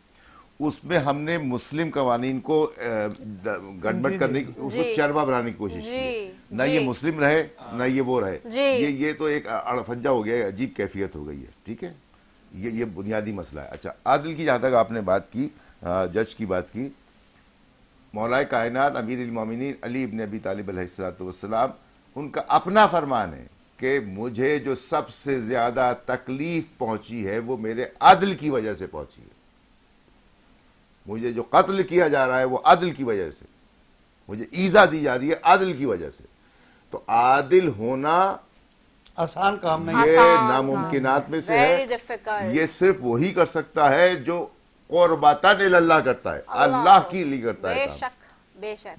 Speaker 8: उसमें हमने मुस्लिम कवानीन को गड़बड़ करने की, उसको चरबा बनाने की कोशिश की, ना ये मुस्लिम रहे ना ये वो रहे, ये तो एक अड़फंजा हो गया, अजीब कैफियत हो गई है। ठीक है, ये बुनियादी मसला है। अच्छा, आदिल की जहां तक आपने बात की, जज की बात की, मौलाए कायनात अमीरुल मोमिनीन अली इब्न अबी तालिब अलैहिस्सलाम, उनका अपना फरमान है कि मुझे जो सबसे ज्यादा तकलीफ पहुंची है वो मेरे आदिल की वजह से पहुंची है। मुझे जो कत्ल किया जा रहा है वो आदिल की वजह से, मुझे ईजा दी जा रही है आदिल की वजह से। तो आदिल होना
Speaker 9: आसान काम नहीं,
Speaker 8: ये नामुमकिनात में से है। ये सिर्फ वही कर सकता है जो क़ुर्बतन इल्लाह करता है, अल्लाह की लिए करता है।
Speaker 2: बेशक।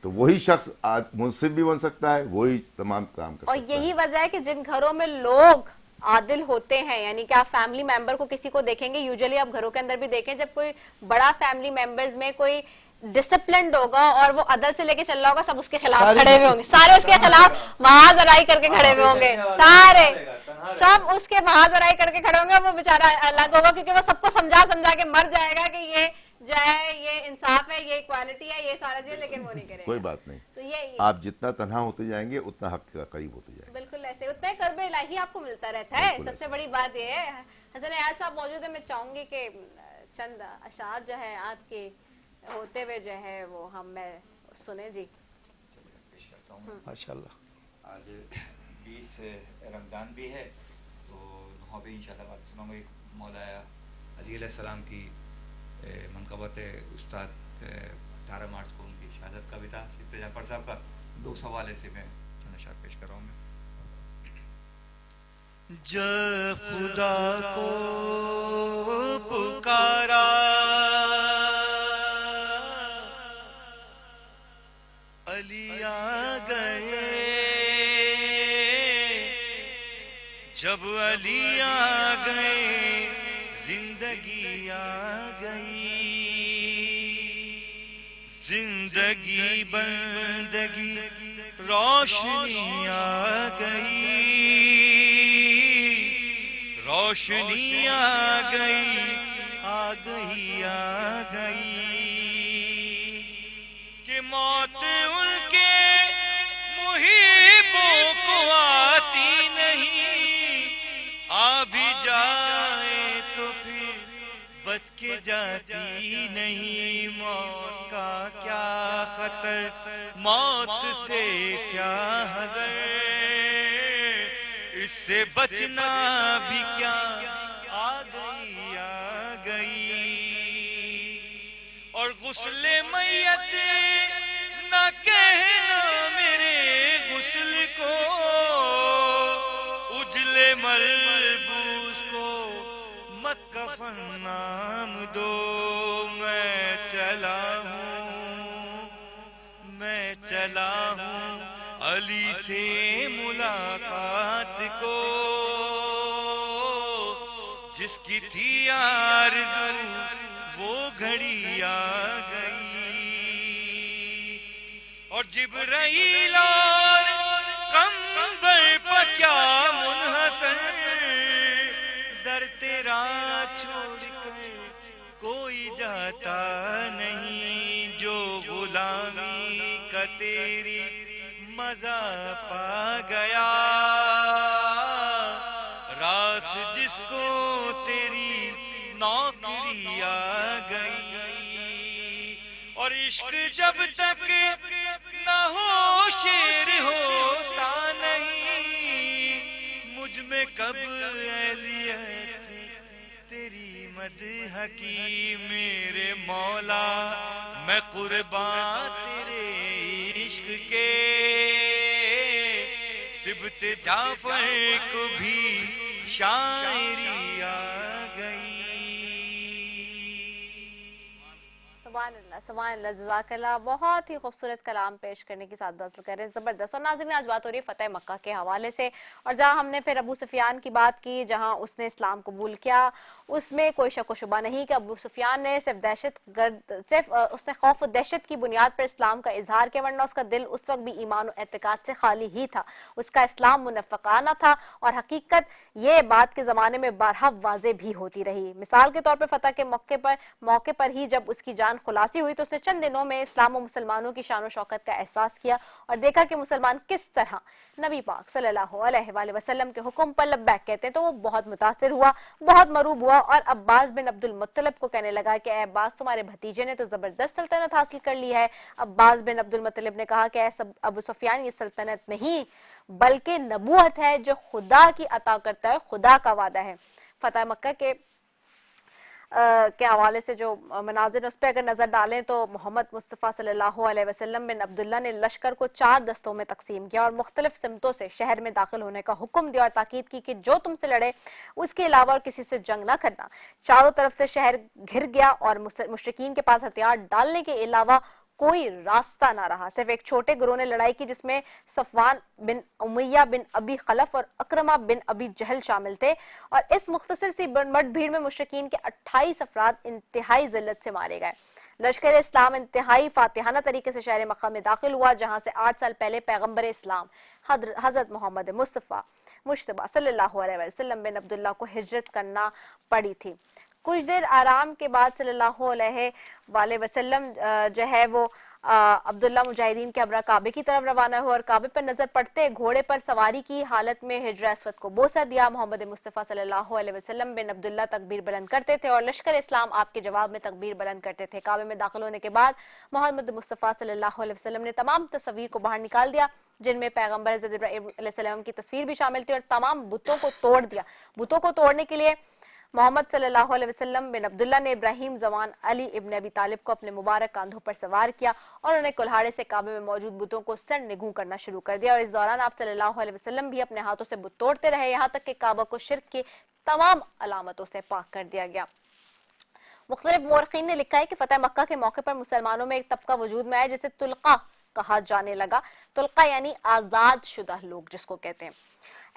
Speaker 8: तो वही शख्स मुंसिफ भी बन सकता है, वही तमाम काम कर सकता है।
Speaker 2: और यही वजह है कि जिन घरों में लोग आदिल होते हैं, यानी कि आप फैमिली मेंबर को किसी को देखेंगे, यूजुअली आप घरों के अंदर भी देखें, जब कोई बड़ा फैमिली मेंबर्स में कोई डिसिप्लिन्ड होगा और वो अदल से लेके चल रहा होगा, सब उसके खिलाफ खड़े हुए होंगे, सारे उसके खिलाफ महाजराई करके खड़े हुए होंगे, सारे सब उसके महाजराई करके खड़े होंगे। वो बेचारा अलग होगा क्योंकि वो सबको समझा के मर जाएगा कि ये जो है ये इंसाफ है, ये इक्वालिटी है, ये सारा चीज, लेकिन वो नहीं करेगा।
Speaker 8: कोई बात नहीं।
Speaker 2: तो ये
Speaker 8: आप जितना तन्हा होते जाएंगे उतना हक का करीब होते जाएंगे।
Speaker 2: बिल्कुल ऐसे, उतना कर्ब इलाही आपको मिलता रहता है। सबसे बड़ी बात ये है, हसन यार साहब मौजूद है, मैं चाहूंगी कि चंद अशार जो है आपके होते हुए जो है वो मैं सुने जी।
Speaker 9: माशाल्लाह।
Speaker 5: आज 20 रमजान भी है, तो वहाँ भी इंशाल्लाह बात सुनाऊंगा। एक मौलाया अली अलैहिस्सलाम की मनक़बत उस्ताद 18 मार्च को उनकी शहादत का भी था, सिद्दीक़ जाफ़र साहब का। दो सवाल ऐसे में चंद अशार पेश कर रहा हूँ मैं।
Speaker 1: जब खुदा को पुकारा अली आ गए, जब अली आ गए जिंदगी आ गई, जिंदगी बंदगी रोशनी आ गई, रोशनी आ गई, आ गई, आ गई कि मौत उनके मुहिबों को आती नहीं, आ भी जाए तो फिर बच के जाती नहीं। मौत का क्या खतर, मौत से क्या हज़र, इससे बचना भी क्या, आ गई, आ गई। और गुस्ले मैयत न कहना मेरे गुस्ल को, उजले मलबूस को मत कफन नाम दो। मैं चला हूँ अली से मुलाकात को, जिसकी थी आरज़ू वो घड़ी आ गई। और जिब्राइल और कंबर पर क्या मुनहसर, दर तेरा छोड़कर कोई जाता नहीं, जो गुलामी का तेरी मजा पा गया, रास जिसको तेरी नौकरी आ गई। और इश्क जब तक ना हो शेर होता नहीं, मुझ में कब एलियत तेरी मदह की। मेरे मौला मैं कुर्बान तेरे इश्क के, सिबते जाफर को भी शायरी आ गई।
Speaker 2: सुभान अल्लाह, जज़ाकल्लाह। बहुत ही खूबसूरत कलाम पेश करने की साथ हासिल कर रहे हैं, ज़बरदस्त। और नाज़रीन, आज बात हो रही है फतेह मक्का के हवाले से, और जहां हमने फिर अबू सुफियान की बात की, जहां उसने इस्लाम कबूल किया, उसमें कोई शक व शुबा नहीं कि अबू सुफियान ने सिर्फ उसने खौफ और दहशत की बुनियाद पर इस्लाम का इजहार किया, वरना उसका दिल उस वक्त भी ईमान और एतकाद से खाली ही था। उसका इस्लाम मुनफ़क़ाना था, और हकीकत ये बात के ज़माने में बारहा वाज़े भी होती रही। मिसाल के तौर पर फतह के मौके पर ही जब उसकी जान खुलासी हुई तो उसने चंद दिनों में इस्लाम और मुसलमानों की शान और शौकत का एहसास किया और देखा कि मुसलमान किस तरह नबी पाक सल्लल्लाहु अलैहि वसल्लम के हुक्म पर लब्बैक कहते हैं। तो वो बहुत मुतासिर हुआ, बहुत मरूब हुआ, और अब्बास बिन अब्दुल मुत्तलिब को कहने लगा कि अब्बास, तुम्हारे भतीजे ने तो जबरदस्त सल्तनत हासिल कर ली है। अब्बास बिन अब्दुल मुत्तलिब ने कहा कि अबू सुफियान, ये सल्तनत नहीं बल्कि नबूवत है जो खुदा की अता करता है, खुदा का वादा है। फतह मक्का के हवाले से जो मनाजिर उस पर अगर नजर डालें तो मोहम्मद मुस्तफ़ा सल्लल्लाहु अलैहि वसल्लम बिन अब्दुल्ला ने लश्कर को 4 दस्तों में तकसीम किया और मुख्तलिफ सिमतों से शहर में दाखिल होने का हुक्म दिया और ताकीद की कि जो तुमसे लड़े उसके अलावा और किसी से जंग न करना। चारों तरफ से शहर घिर गया और मुशरिकीन के पास हथियार डालने के अलावा कोई रास्ता ना रहा। सिर्फ एक छोटे गिरोह ने लड़ाई की जिसमें सफवान बिन उमैया बिन अबी खलफ और अक्रमा बिन अबी जहल शामिल थे, और इस मुख्तसर सी भीड़ में मुशरिकीन के 28 अफराद इंतहाई जिल्लत से मारे गए। लश्कर इस्लाम इंतहाई फातिहाना तरीके से शहर मक्का में दाखिल हुआ, जहां से 8 साल पहले पैगंबर इस्लाम हजरत मोहम्मद मुस्तफा सल्लल्लाहु अलैहि वसल्लम बिन अब्दुल्ला को हिजरत करना पड़ी थी। कुछ देर आराम के बाद सल्लल्लाहु अलैहि वसल्लम जो है वो अब्दुल्ला मुजाहिदीन के हमरा काबे की तरफ रवाना हुआ और काबे पर नजर पड़ते घोड़े पर सवारी की हालत में हिजर अस्वद को बोसा दिया। मोहम्मद मुस्तफ़ा सल्लल्लाहु अलैहि वसल्लम बिन अब्दुल्ला तकबीर बुलंद करते थे और लश्कर इस्लाम आपके जवाब में तकबीर बुलंद करते थे। काबे में दाखिल होने के बाद मोहम्मद मुस्तफ़ा सल्लल्लाहु अलैहि वसल्लम ने तमाम तस्वीर को बाहर निकाल दिया, जिनमें पैगंबर हज़रत इब्राहीम अलैहिस्सलाम की तस्वीर भी शामिल थी, और तमाम बुतों को तोड़ दिया। बुतों को तोड़ने के लिए मोहम्मद सल्लल्लाहु अलैहि वसल्लम बिन अब्दुल्ला ने इब्राहिम जवान अली इब्न अबी तालिब को अपने मुबारक कांधों पर सवार किया और उन्हें कुल्हाड़े से काबे में मौजूद बुतों को सर निगू करना शुरू कर दिया। और इस दौरान आप सल्लल्लाहु अलैहि वसल्लम भी अपने हाथों से बुत तोड़ते रहे, यहाँ तक कि काबा को शिर्क की तमाम अलामतों से पाक कर दिया गया। मुख्तलिफ मोरखीन ने लिखा है कि फतेह मक्का के मौके पर मुसलमानों में एक तबका वजूद में आया जिसे तुल्का कहा जाने लगा। तुल्का यानी आजाद शुदा लोग जिसको कहते हैं,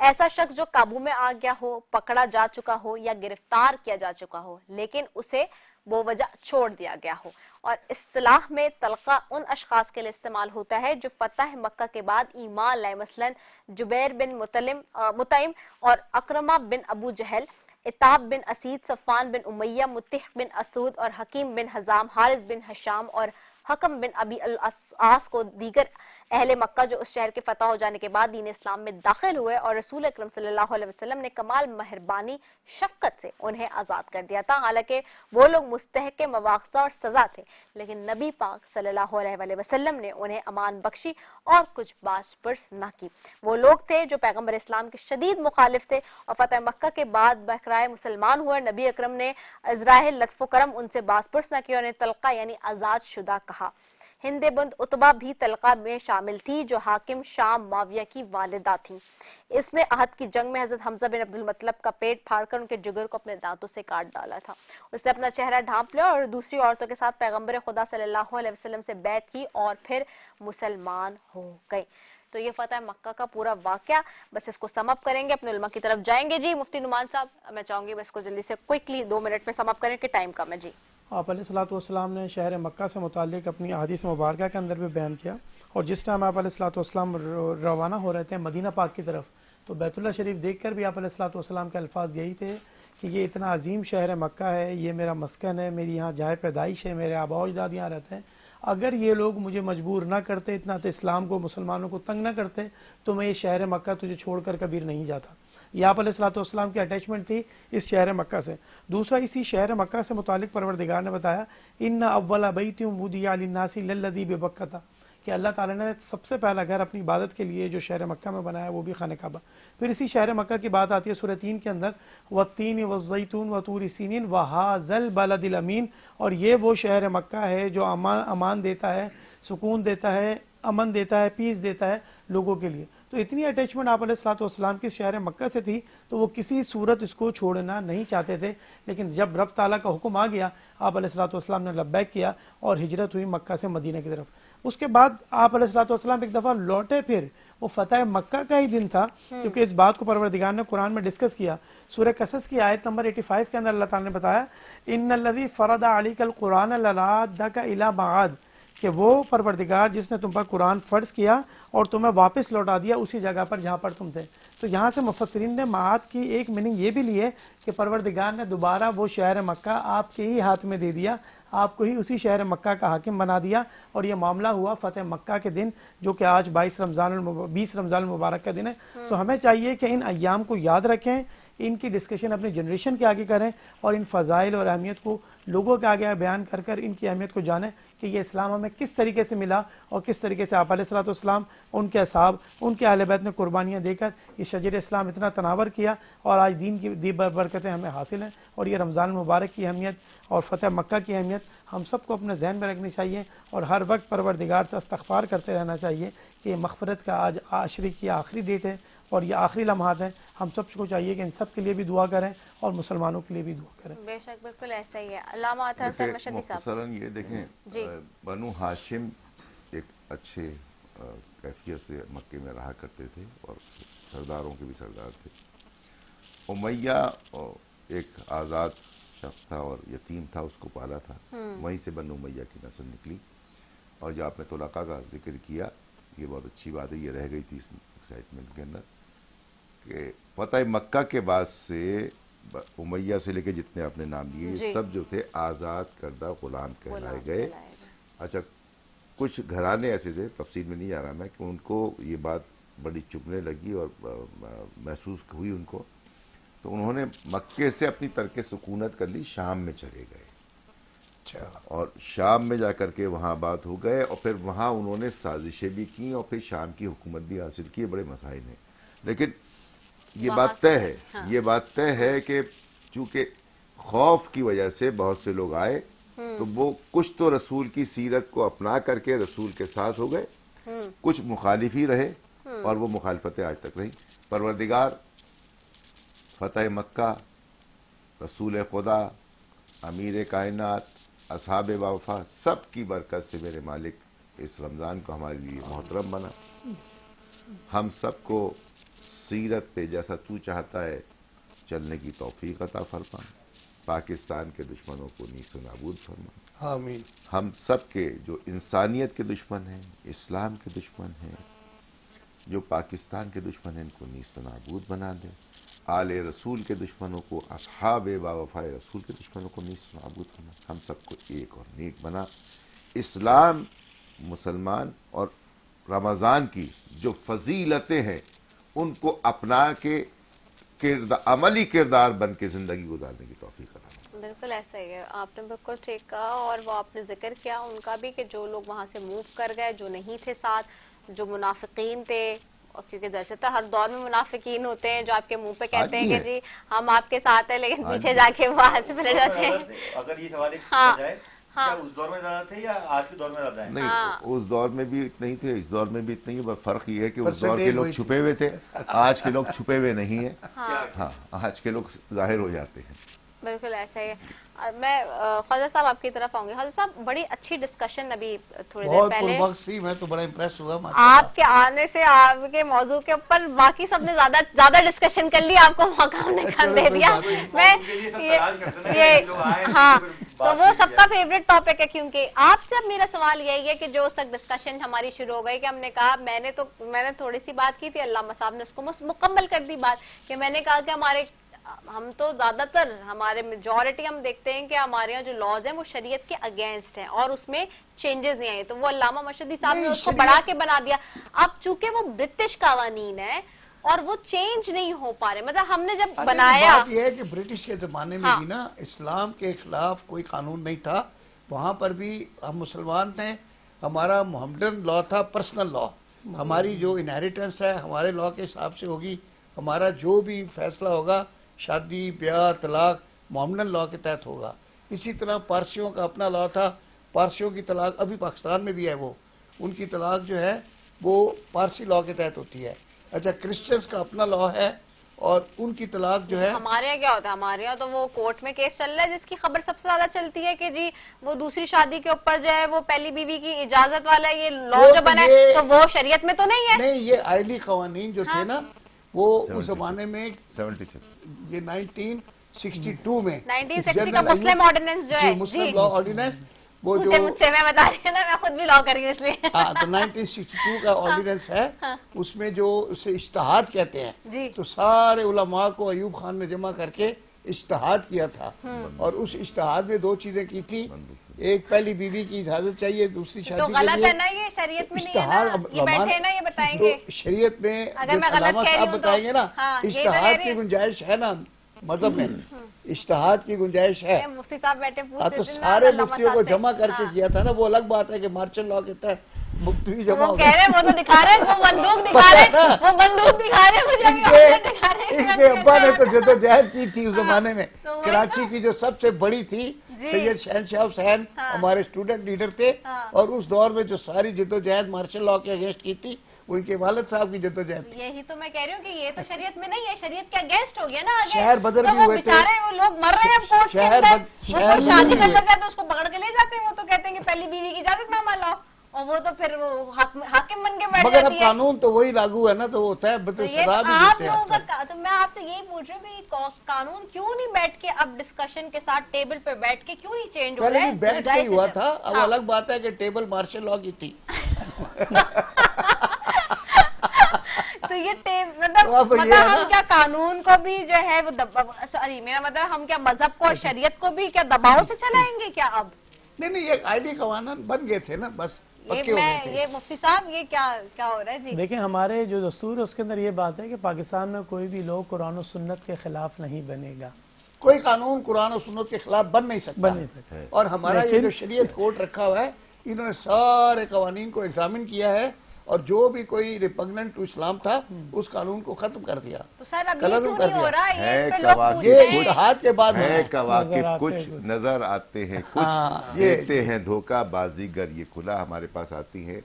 Speaker 2: ऐसा शख्स जो काबू में आ गया हो, पकड़ा जा चुका हो या गिरफ्तार किया जा चुका हो लेकिन उसे बेवजह छोड़ दिया गया हो। और इस्तिलाह में तलका उन अशखास के लिए इस्तेमाल होता है जो फतह मक्का के बाद ईमान लाए, मसलन जुबैर बिन मुतइम और अक्रमा बिन अबू जहल, इताब बिन असीद, सफ़ान बिन उमैया, मुतिह बिन असूद और हकीम बिन हजाम, हारिस बिन हशाम और हकम बिन अबी अल-आस को दीगर अहले मक्का जो उस शहर के फतह हो जाने के बाद दीन इस्लाम में दाखिल हुए और रसूल अकरम सल्लल्लाहु अलैहि वसल्लम ने कमाल मेहरबानी शफकत से उन्हें आजाद कर दिया था। हालांकि वो लोग मुस्तहक मवाख़ज़ा और सजा थे, लेकिन नबी पाक सल्लल्लाहु अलैहि वसल्लम ने उन्हें अमान बख्शी और कुछ बास पुर्स न की। वो लोग थे जो पैगंबर इस्लाम के शदीद मुखालिफ थे और फतह मक्का के बाद बहराए मुसलमान हुए। नबी अकरम ने इज़राए लत्फ़ करम उनसे बास पुर्स न की और उन्हें तलका यानी आजाद शुदा कहा। हिंद बिन उतबा भी तलका में शामिल थी जो हाकिम शाम माविया की वालिदा थी। इसने अहद की जंग में हजरत हमजा बिन अब्दुल मुत्तलिब का पेट फाड़कर उनके जिगर को अपने दांतों से काट डाला था। उसने अपना चेहरा ढांप लिया और दूसरी औरतों के साथ पैगंबर खुदा सल्लल्लाहु अलैहि वसल्लम से बैत की और फिर मुसलमान हो गई। तो ये फतह मक्का का पूरा वाकया, बस इसको समअप करेंगे, अपने उलमा की तरफ जाएंगे। जी मुफ्ती नुमान साहब, मैं चाहूंगी बस इसको जल्दी से क्विकली 2 मिनट में समअप करें कि टाइम कम है। जी
Speaker 7: आप अलैहिस्सलाम ने शहर मक्का से मुताल्लिक अपनी अहादीस मुबारका के अंदर भी बयान किया, और जिस टाइम आप अलैहिस्सलाम रवाना हो रहे थे मदीना पाक की तरफ, तो बैतुल्लाह शरीफ देखकर भी आप अलैहिस्सलाम के अल्फाज यही थे कि ये इतना अजीम शहर मक्का है, ये मेरा मस्कन है, मेरी यहाँ जाए पैदाइश है, मेरे आबा अजदाद यहाँ रहते हैं। अगर ये लोग मुझे मजबूर ना करते, इतना तो इस्लाम को मुसलमानों को तंग ना करते, तो मैं ये शहर मक्का तुझे छोड़कर कभी नहीं जाता। ये आप अलैहिस्सलाम की अटैचमेंट थी इस शहर मक्का से। दूसरा, इसी शहर मक्का से मुतालिक परवरदिगार ने बताया इन्ना अव्वला बैतियुम वुदिया लिन्नासी लल्लज़ी बिबक्कता, कि अल्लाह ताला ने सबसे पहला घर अपनी इबादत के लिए जो शहर मक्का में बनाया वो भी खाने काबा। फिर इसी शहर मक्का की बात आती है सूरह 3 के अंदर, वत्तीन वज़्ज़ैतून वतूर सीनीन वहाज़ल बलदिल अमीन, और ये वो शहर मक्का है जो अमान देता है, सुकून देता है, अमन देता है, पीस देता है लोगों के लिए। तो इतनी अटैचमेंट आप अलैहिस्सलाम की शहर मक्का से थी तो वो किसी सूरत इसको छोड़ना नहीं चाहते थे। लेकिन जब रब ताला का हुक्म आ गया, आप अलैहिस्सलाम ने लब्बैक किया और हिजरत हुई मक्का से मदीना की तरफ। उसके बाद आप अलैहिस्सलाम एक दफ़ा लौटे, फिर वो फतह मक्का का ही दिन था, क्योंकि इस बात को परवरदिगार ने कुरान में डिस्कस किया। सूरह कसस की आयत नंबर 85 के अंदर अल्लाह ताला ने बताया, इन्नल्लज़ी फ़रदा अलैकल कुरान लराद्दका इला मआद, कि वो परवरदिगार जिसने तुम पर कुरान फ़र्ज़ किया और तुम्हें वापस लौटा दिया उसी जगह पर जहाँ पर तुम थे। तो यहाँ से मुफस्सिरीन ने माद की एक मीनिंग ये भी ली है कि परवरदिगार ने दोबारा वो शहर मक्का आपके ही हाथ में दे दिया, आपको ही उसी शहर मक्का का हाकिम बना दिया। और ये मामला हुआ फ़तेह मक्का के दिन, जो कि आज 20 रमज़ान मुबारक का दिन है। तो हमें चाहिए कि इन अय्याम को याद रखें, इनकी डिस्कशन अपनी जनरेशन के आगे करें और इन फ़ज़ाइल और अहमियत को लोगों के आगे बयान कर कर इनकी अहमियत को जानें कि ये इस्लाम हमें किस तरीके से मिला और किस तरीके से आप अलैहिस्सलाम, उनके असहाब, उनके अहले बैत ने कुर्बानियाँ देकर ये शजर इस्लाम इतना तनावर किया और आज दीन की बरकतें हमें हासिल हैं। और ये रमज़ान मुबारक की अहमियत और फ़तेह मक्का की अहमियत हम सबको अपने जहन में रखनी चाहिए और हर वक्त परवरदिगार से इस्तग़फ़ार करते रहना चाहिए कि मग़फ़िरत का आज आशरी की आखिरी डेट है और ये आखिरी लम्हात हैं। हम सबको चाहिए कि इन सब के लिए भी दुआ करें और मुसलमानों के लिए भी दुआ करें।
Speaker 2: बेशक, बिल्कुल ऐसा ही है। अल्लामा अतहर हसन मशहदी साहब,
Speaker 8: मुख्तसरन ये देखें, बनु हाशिम एक अच्छे कैफियत से मक्के में रहा करते थे और सरदारों के भी सरदार थे। उमैया एक आज़ाद शख्स था और यतीम था, उसको पाला था, वहीं से बनु उमैया की नस्ल निकली। और जो आपने तुलाका का जिक्र किया, ये बहुत अच्छी बात है, ये रह गई थी इस एक्साइटमेंट के अंदर कि फतह मक्का के बाद से उमैया से लेके जितने आपने नाम लिए सब जो थे आज़ाद करदा गुलाम कहलाए गए। अच्छा, कुछ घराने ऐसे थे, तफसील में नहीं जा रहा मैं, कि उनको ये बात बड़ी चुभने लगी और महसूस हुई उनको, तो उन्होंने मक्के से अपनी तर्क सुकूनत कर ली, शाम में चले गए और शाम में जाकर के वहाँ बात हो गए और फिर वहाँ उन्होंने साजिशें भी की और फिर शाम की हुकूमत भी हासिल की। बड़े मसाइल हैं, लेकिन ये बात तय है, ये बात तय है कि चूंकि खौफ की वजह से बहुत से लोग आए तो वो कुछ तो रसूल की सीरत को अपना करके रसूल के साथ हो गए, कुछ मुखालिफी रहे और वो मुखालफतें आज तक रही। परवरदिगार फतह मक्का, रसूल खुदा, अमीर कायनात, असहाब वफा, सब की बरकत से मेरे मालिक इस रमज़ान को हमारे लिए मोहतरम बना। हम सबको सीरत पे जैसा तू चाहता है चलने की तौफीक अता फरमा। पाकिस्तान के दुश्मनों को नीस्त नाबूद फरमा।
Speaker 9: आमीन।
Speaker 8: हम सब के जो इंसानियत के दुश्मन हैं, इस्लाम के दुश्मन हैं, जो पाकिस्तान के दुश्मन हैं, इनको नीस्त नाबूद बना दे। आले रसूल के दुश्मनों को, असहाब बावफाए रसूल के दुश्मनों को नीस्त नाबूद बना। हम सबको एक और नेक बना। इस्लाम, मुसलमान और रमज़ान की जो फजीलतें हैं उनको अपना के अमली किरदार बन के ज़िंदगी गुजारने की तौफीक अता फरमा।
Speaker 2: बिल्कुल ऐसा ही है, आपने बिल्कुल ठीक कहा। और वो आपने जिक्र किया उनका भी कि जो लोग वहाँ से मूव कर गए, जो नहीं थे साथ, जो मुनाफिकीन थे, क्योंकि दरअसल हर दौर में मुनाफिकीन होते हैं जो आपके मुंह पे कहते हैं कि जी हम आपके साथ हैं, लेकिन पीछे जाके वो हाथ से मिल जाते हैं।
Speaker 5: अगर ये सवाल जाए, क्या उस दौर में ज्यादा थे या आज के दौर में ज्यादा है?
Speaker 8: नहीं, उस दौर में भी इतने ही थे, इस दौर में भी इतने ही। फर्क ये है कि उस दौर के लोग छुपे हुए थे, आज के लोग छुपे हुए नहीं है। हाँ, आज के लोग जाहिर हो जाते हैं।
Speaker 2: बिल्कुल ऐसा ही है। मैं ख्वाजा साहब आपकी तरफ आऊंगी। ख्वाजा साहब, बड़ी अच्छी डिस्कशन अभी थोड़ी देर पहले,
Speaker 9: मैं तो बड़ा इम्प्रेस हुआ
Speaker 2: आपके आने से आपके मौजू के ऊपर बाकी सबने ज्यादा डिस्कशन कर ली, आपको मौका हमने कम दे दिया। मैं ये हाँ, तो वो सबका फेवरेट टॉपिक है, क्योंकि आपसे अब मेरा सवाल यही है कि जो सब डिस्कशन हमारी शुरू हो गई कि हमने कहा, मैंने थोड़ी सी बात की थी, अल्लामा साहब ने उसको मुकम्मल कर दी बात, कि मैंने कहा कि हम तो ज्यादातर हमारे मेजॉरिटी हम देखते हैं कि हमारे यहाँ जो लॉज हैं वो शरीयत के अगेंस्ट हैं और उसमें चेंजेस नहीं आए। तो वो अल्लामा मशहदी साहब ने उसको बढ़ा के बना दिया। अब चूंकि वो ब्रिटिश कानून है और वो चेंज नहीं हो पा रहे, मतलब हमने जब बनाया,
Speaker 9: बात ये है कि ब्रिटिश के जमाने में भी ना इस्लाम के खिलाफ कोई कानून नहीं था, वहां पर भी हम मुसलमान थे, हमारा मोहम्मदन लॉ था, पर्सनल लॉ, हमारी जो इनहेरिटेंस है हमारे लॉ के हिसाब से होगी, हमारा जो भी फैसला होगा शादी ब्याह तलाक मोहम्मदन लॉ के तहत होगा। इसी तरह पारसियों का अपना लॉ था, पारसियों की तलाक अभी पाकिस्तान में भी है, वो उनकी तलाक जो है वो पारसी लॉ के तहत होती है। अच्छा, क्रिश्चियंस का अपना लॉ है और उनकी तलाक जो है,
Speaker 2: हमारे यहाँ क्या होता है, हमारे यहाँ तो वो कोर्ट में केस चल रहा है जिसकी खबर सबसे ज्यादा चलती है कि जी वो दूसरी शादी के ऊपर जो है वो पहली बीवी की इजाजत वाला ये लॉ जो बना है, तो वो शरीयत में तो नहीं है।
Speaker 9: नहीं, ये आइली कवानीन जो थे ना वो उस जमाने में
Speaker 8: 76
Speaker 9: ये 1962 में
Speaker 2: 1960 का मुस्लिम ऑर्डिनेंस जो है,
Speaker 9: मुस्लिम लॉ ऑर्डिनेंस, वो जो
Speaker 2: मुझसे मैं बता रही हूँ ना, मैं खुद भी लॉ कर रही हूँ इसलिए।
Speaker 9: हाँ, तो 1962 का ऑर्डिनेंस है, उसमें जो उसे इज्तिहाद कहते हैं, तो सारे उलमा को अयूब खान ने जमा करके इज्तिहाद किया था और उस इज्तिहाद में दो चीजें की थी, एक पहली बीवी की इजाजत चाहिए दूसरी शादी
Speaker 2: तो
Speaker 9: के
Speaker 2: गलत
Speaker 9: लिए।
Speaker 2: है ना, ये शरीयत में नहीं है ना, ये बैठे ना ये बताएंगे।
Speaker 9: तो शरीयत में
Speaker 2: अगर मैं गलत
Speaker 9: अलामा
Speaker 2: कह रही
Speaker 9: साहब
Speaker 2: हूँ तो-
Speaker 9: बताएंगे ना,
Speaker 2: हाँ, ये तो
Speaker 9: इज्तिहाद
Speaker 2: कह
Speaker 9: की
Speaker 2: रही
Speaker 9: गुंजाइश है ना मजहब में, इज्तिहाद की गुंजाइश है।
Speaker 2: मुफ्ती साहब बैठे पूछ
Speaker 9: हाँ,
Speaker 2: रहे
Speaker 9: तो
Speaker 2: थे ना
Speaker 9: सारे
Speaker 2: अल्लामा
Speaker 9: मुफ्तियों
Speaker 2: साहब
Speaker 9: को
Speaker 2: से।
Speaker 9: जमा करके
Speaker 2: हाँ।
Speaker 9: किया था ना, वो अलग बात है कि मार्शल लॉ कहता है मुफ्ती भी जमा
Speaker 2: वो
Speaker 9: हो
Speaker 2: कह रहे हैं, वो तो दिखा रहे हैं, वो बंदूक दिखा रहे हैं, वो बंदूक दिखा रहे हैं, मुझे अभी ऑप्शन दिखा रहे हैं।
Speaker 9: इनके अब्बा ने तो जदोजहद की थी उस जमाने में।
Speaker 2: तो वही
Speaker 9: कराची की जो सबसे बड़ी थी सैयद शहनशाह हुसैन हमारे स्टूडेंट लीडर थे, और उस दौर में जो सारी जदोजहद मार्शल लॉ के अगेंस्ट की थी वो इनके वालिद साहब की जदोजहद थी।
Speaker 2: यही तो मैं कह रही हूँ कि ये तो शरीयत में नहीं है, शरीयत के अगेंस्ट हो गया ना आगे।
Speaker 9: शहर बदर
Speaker 2: तो
Speaker 9: भी
Speaker 2: वो
Speaker 9: हुए थे।
Speaker 2: बेचारे वो लोग मर रहे हैं अब कोर्ट के
Speaker 9: शहर
Speaker 2: अंदर,
Speaker 9: बद-
Speaker 2: वो
Speaker 9: शहर
Speaker 2: कोई
Speaker 9: बदर
Speaker 2: शादी
Speaker 9: भी
Speaker 2: कर
Speaker 9: हुए।
Speaker 2: लगा तो उसको पकड़ के ले जाते हैं, वो तो कहते हैं कि पहली बीवी की इजाजत नामा लाओ, और वो तो फिर वो हाकिम बन के बैठ
Speaker 9: मगर अब
Speaker 2: जाती है।
Speaker 9: कानून तो वही लागू है ना, तो वो होता है
Speaker 2: तो ये
Speaker 9: सजा भी
Speaker 2: आप
Speaker 9: देते हैं
Speaker 2: लोगों
Speaker 9: आजकल।
Speaker 2: का, तो मैं आपसे यही पूछ रही हूँ कि कानून क्यों नहीं बैठ के अब डिस्कशन के साथ टेबल पे बैठ के क्यों नहीं चेंज हो
Speaker 9: पहले
Speaker 2: रहा
Speaker 9: भी
Speaker 2: है?
Speaker 9: बैठ के ही
Speaker 2: गुंजाइश
Speaker 9: हुआ
Speaker 2: है।
Speaker 9: था, अब
Speaker 2: हाँ।
Speaker 9: अलग बात है कि टेबल मार्शल लॉ की थी।
Speaker 2: तो ये
Speaker 9: तो अब ये है
Speaker 2: हम
Speaker 9: ना।
Speaker 2: क्या कानून को भी जो है वो सॉरी मेरा मतलब हम क्या मजहब को और शरीयत को भी क्या दबाव से चलाएंगे क्या अब?
Speaker 9: नहीं नहीं, ये आईडी कानून बन गए थे ना, बस पक्के हो गए थे।
Speaker 2: ये मुफ्ती साहब ये क्या क्या हो रहा है जी?
Speaker 7: देखिए, हमारे जो दस्तूर है उसके अंदर ये बात है कि पाकिस्तान में कोई भी लोग कुरान और सुन्नत के खिलाफ नहीं बनेगा।
Speaker 9: कोई कानून कुरान और सुन्नत के खिलाफ बन नहीं सकता। और हमारा ये जो शरीयत कोर्ट रखा हुआ है, इन्होंने सारे कवानीन को एग्जामिन किया है और जो भी कोई रिपग्नेंट टू इस्लाम था उस कानून को खत्म कर दिया।
Speaker 2: तो सर अब ये
Speaker 9: कलर
Speaker 2: क्यों
Speaker 9: कर
Speaker 2: नहीं हो
Speaker 9: दिया।
Speaker 2: रहा है? ये
Speaker 8: है
Speaker 2: इस पे लोग
Speaker 8: कवायद।
Speaker 2: पूछते
Speaker 9: ये
Speaker 2: हैं।
Speaker 9: इज्तिहाद के बाद बना
Speaker 8: है
Speaker 9: है।
Speaker 8: कवाकिब
Speaker 7: नजर आते
Speaker 8: कुछ
Speaker 7: हैं।
Speaker 8: नजर आते हैं, कुछ
Speaker 9: हाँ, ये-
Speaker 8: देते हैं धोखा, बाजीगर ये खुला हमारे पास आती है